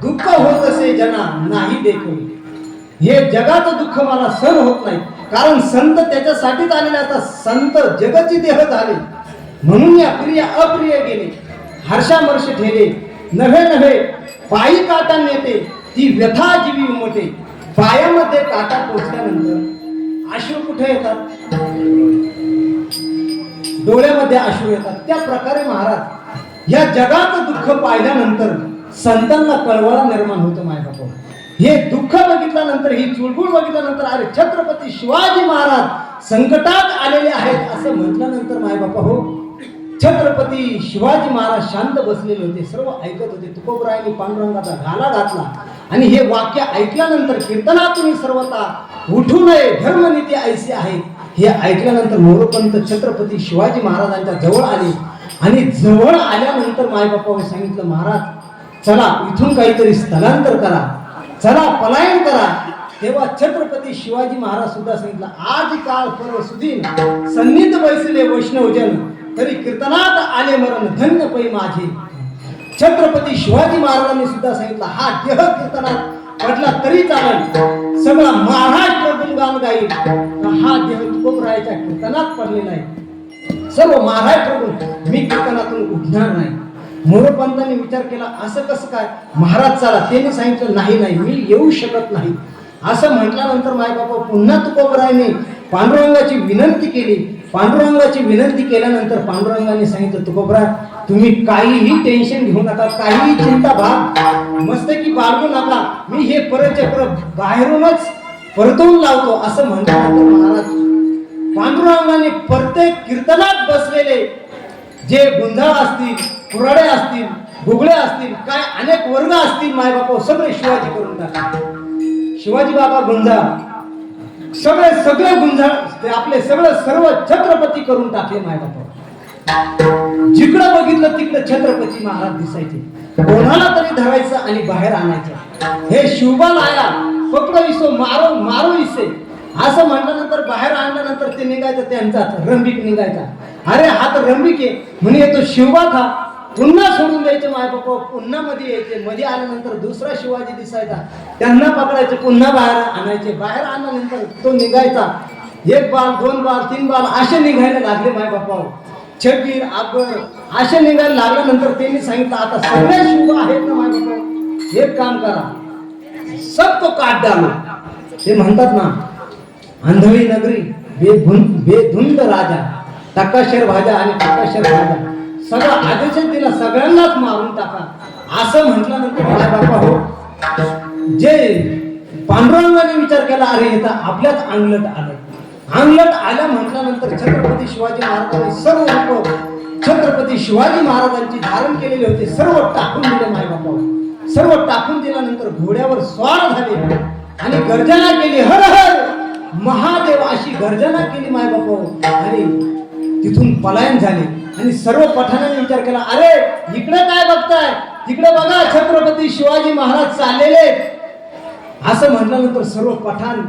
दुःख होत असे जना नाही देखून. हे जगाचं दुःख मला सहन होत नाही, कारण संत त्याच्यासाठीच आलेले असतात. संत जगाची देह झाले म्हणून या प्रिय अप्रिय गेले, हर्षामर्ष ठेले नव्हे नव्हे पायी काटा नेते, ती व्यथा जीवी उमटे. पायामध्ये काटा पोचल्यानंतर अश्रू कुठे येतात? डोळ्यामध्ये अश्रू येतात. त्या प्रकारे महाराज या जगाचं दुःख पाहिल्यानंतर संतांना कळवळा निर्माण होतो माय बापा. हे दुःख बघितल्यानंतर, ही चुळबुळ बघितल्यानंतर, अरे छत्रपती शिवाजी महाराज संकटात आलेले आहेत असं म्हटल्यानंतर माय बापा हो, छत्रपती शिवाजी महाराज शांत बसलेले होते, सर्व ऐकत होते. तुकोबरायांनी पांडुरंगाचा घाला घातला आणि हे वाक्य ऐकल्यानंतर, कीर्तनातून सर्वता उठू नये, धर्मनीती ऐशी आहे, हे ऐकल्यानंतर मोरोपंत छत्रपती शिवाजी महाराजांच्या जवळ आले. आणि जवळ आल्यानंतर मायबापाने सांगितलं, महाराज चला इथून काहीतरी स्थलांतर करा, चला पलायन करा. तेव्हा छत्रपती शिवाजी महाराज सुद्धा सांगितलं, आज काळ पर्व सुधीन सन्निध बैसले वैष्णवजन, तरी कीर्तनात आले मरण धन्य पै माझे. छत्रपती शिवाजी महाराजांनी सुद्धा सांगितलं, हा देह कीर्तनात पडला तरी चालेल, सगळा महाराष्ट्र गुणगान गाईल. हा देह तुकोबरायाच्या कीर्तनात पडलेला आहे, सर्व महाराष्ट्र मी कीर्तनातून उठणार नाही. मोरोपंतांनी विचार केला, असं कसं काय महाराज, चला. त्यांनी सांगितलं, नाही नाही मी येऊ शकत नाही. असं म्हटल्यानंतर मायबापा पुन्हा तुकोबरायाने पांडुरंगाची विनंती केली. पांडुरंगाची विनंती केल्यानंतर पांडुरंगाने सांगितलं, तुकोबराय तुम्ही काहीही टेन्शन घेऊ नका, काहीही चिंता भाग मस्तकी बाळगू नका, मी हे परचक्र बाहेरूनच परतवून लावतो. असं म्हटल्यानंतर महाराज पांडुरंगाने प्रत्येक कीर्तनात बसलेले जे गुंजाळ असतील, कुराडे असतील, गुगळे असतील, काय अनेक वर्ग असतील मायबापा, सगळे शिवाजी करून टाकले. शिवाजी बाबा गुंजाळ सगळे गुंजाळ ते आपले सर्व छत्रपती करून टाकले मायबापा. जिकडं बघितलं तिकडं छत्रपती महाराज दिसायचे. कोणाला तरी धरायचं आणि बाहेर आणायचं. हे शिवबाल आया पकडो इसो मारो मारो इसे असं म्हटल्यानंतर बाहेर आणल्यानंतर ते निघायचं, त्यांचाच रंभिक निघायचा. अरे हा तर रंभिक आहे म्हणे, येतो शिवबा था. पुन्हा सोडून द्यायचे मायबापा, पुन्हा मध्ये यायचे. मध्ये आल्यानंतर दुसरा शिवाजी दिसायचा, त्यांना पकडायचे, पुन्हा बाहेर आणायचे. बाहेर आणल्यानंतर तो निघायचा. 1 बाल 2 बाल 3 बाल असे निघायला लागले मायबापा. छबीर अकबर असे निघायला लागल्यानंतर त्यांनी सांगितलं, आता सगळे शिवबा आहेत ना मायबापा, एक काम करा, सबको काट डालो. ते म्हणतात ना, अंधळी नगरी बेधुंद राजा, टकाशर भाजा आणि टकाशर भाजा, सगळा आदेश दिला, सगळ्यांनाच मारून टाका. असं म्हटल्यानंतर काय बाबा हो, जे पांडुरंगाने विचार केला, अरे हे तर आपल्याच अंगलट आलं. अंगलट आल्या म्हटल्यानंतर छत्रपती शिवाजी महाराजांनी सर्व लोक छत्रपती शिवाजी महाराजांची धारण केलेले होते, सर्व टाकून दिले मायबापा. सर्व टाकून दिल्यानंतर घोड्यावर स्वार झाले आणि गर्जना केली, हर हर महादेव अशी गर्जना केली मायबापा. आणि तिथून पलायन झाले. आणि सर्व पठाणाने विचार केला, अरे इकडे काय बघताय, तिकडे बघा छत्रपती शिवाजी महाराज चाललेले असं म्हटल्यानंतर सर्व पठाण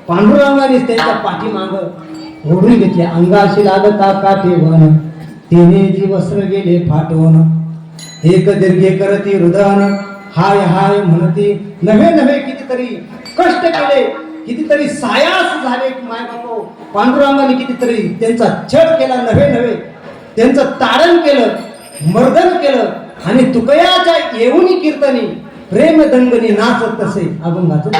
पांडुरंगाने त्यांच्या पाठीमाग ओढून घेतले. अंगाशी लागता काठीवन तिने जी वस्त्र गेले फाटवून एक दीर्घे करती हृदयन हाय हाय म्हणती नव्हे नव्हे कितीतरी कष्ट केले कितीतरी सायास झाले माय बापो पांडुरंगाने कितीतरी त्यांचा छळ केला नव्हे नव्हे त्यांचं ताडण केलं मर्दन केलं आणि तुकयाच्या येऊनी कीर्तनी प्रेम दंगनी नाचत तसे अभंगाचं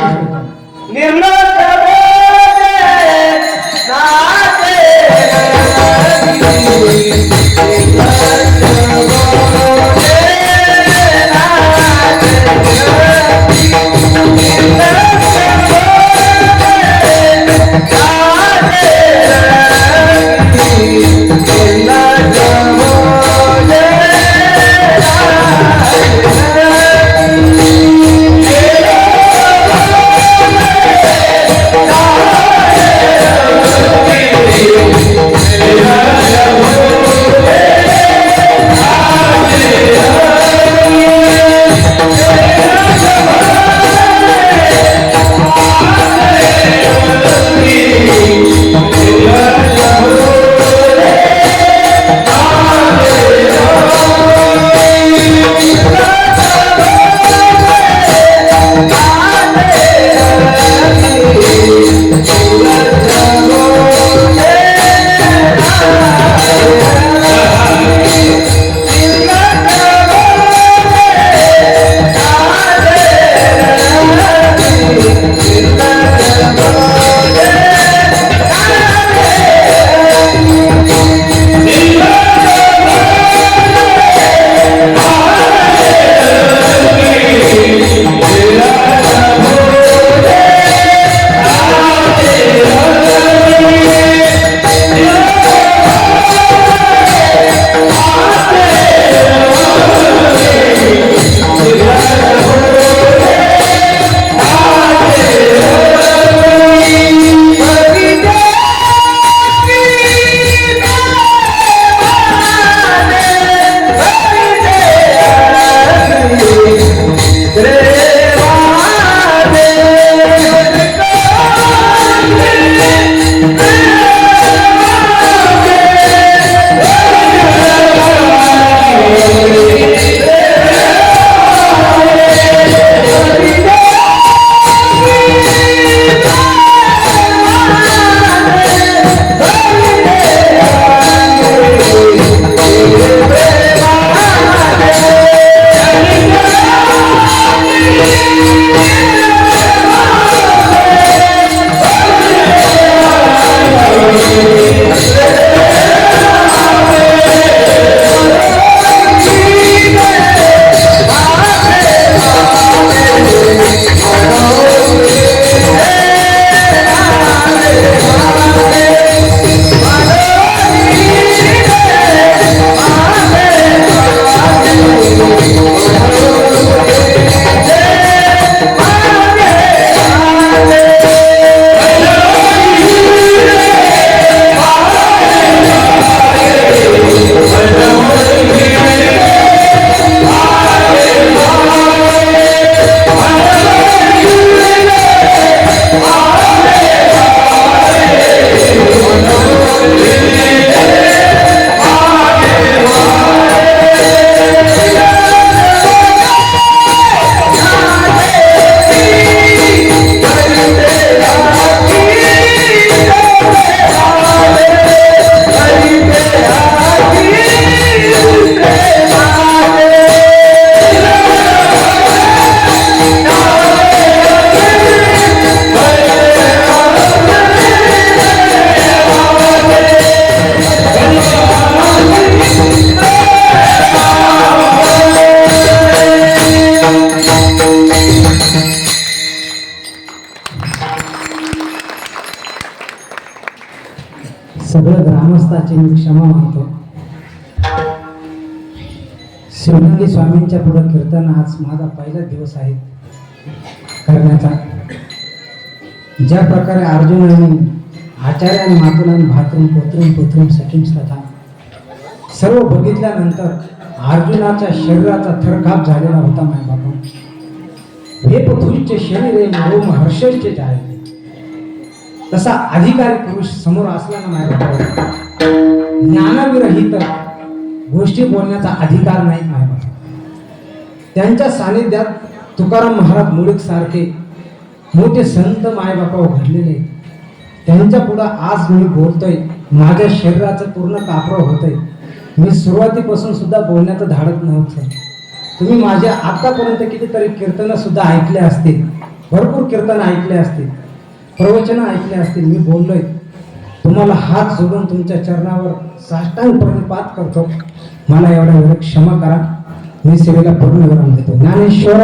सगळं ग्रामस्थाची मी क्षमा मागतो. शिवलिंगी स्वामींच्या पुढे कीर्तन आज माझा पहिला दिवस आहे करण्याचा. ज्या प्रकारे अर्जुनाने आचार्यान मातुलान भातरून पोतरून सखीं श्रद्धा सर्व बघितल्यानंतर अर्जुनाच्या शरीराचा थरकाप झालेला होता माय बाबा. हे पृथ्वीचे शरीर रोम हर्षचे आहे. तसा अधिकारी पुरुष समोर असला ना माय बाबा, ज्ञानविरहित गोष्टी बोलण्याचा अधिकार नाही माय बाबा. त्यांच्या सानिध्यात तुकाराम महाराज मुळीक सारखे मोठे संत माय बापा घडलेले, त्यांच्या पुढे आज मी बोलतोय. माझ्या शरीराचं पूर्ण कापरं होतंय. मी सुरुवातीपासून सुद्धा बोलण्याचं धाडत नव्हतं. तुम्ही माझ्या आतापर्यंत कितीतरी कीर्तनं सुद्धा ऐकले असतील, भरपूर कीर्तनं ऐकले असतील, प्रवचनं ऐकले असतील. मी बोललोय. तुम्हाला हात जोडून तुमच्या चरणावर साष्टांग प्रणिपात करतो. मला एवढा वेळ क्षमा करा. मी सेवेला पूर्ण विराम देतो. ज्ञानेश्वर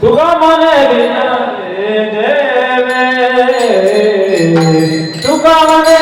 तुगा मने तुगा मने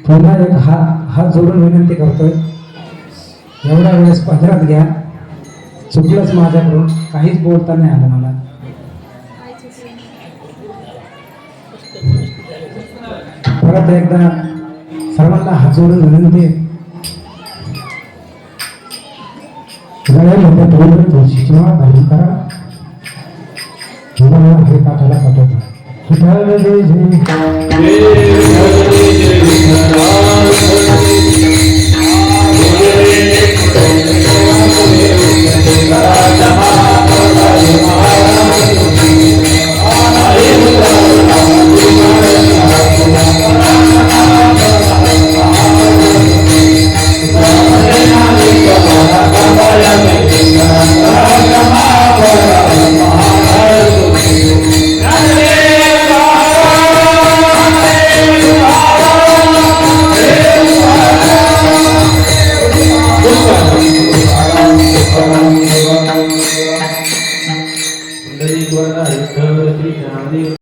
पुन्हा एक हात जोडून विनंती करतोय, एवढ्या वेळेस पदरात घ्या. चुकलंच माझ्याकडून, काहीच बोलता नाही आलं मला. परत एकदा सर्वांना हात जोडून विनंती आहे. गळ्यामध्ये तोंड तुळशीची माळ घालून करा. हरिपाठाला पाठवतो. विठ्ठल जय जय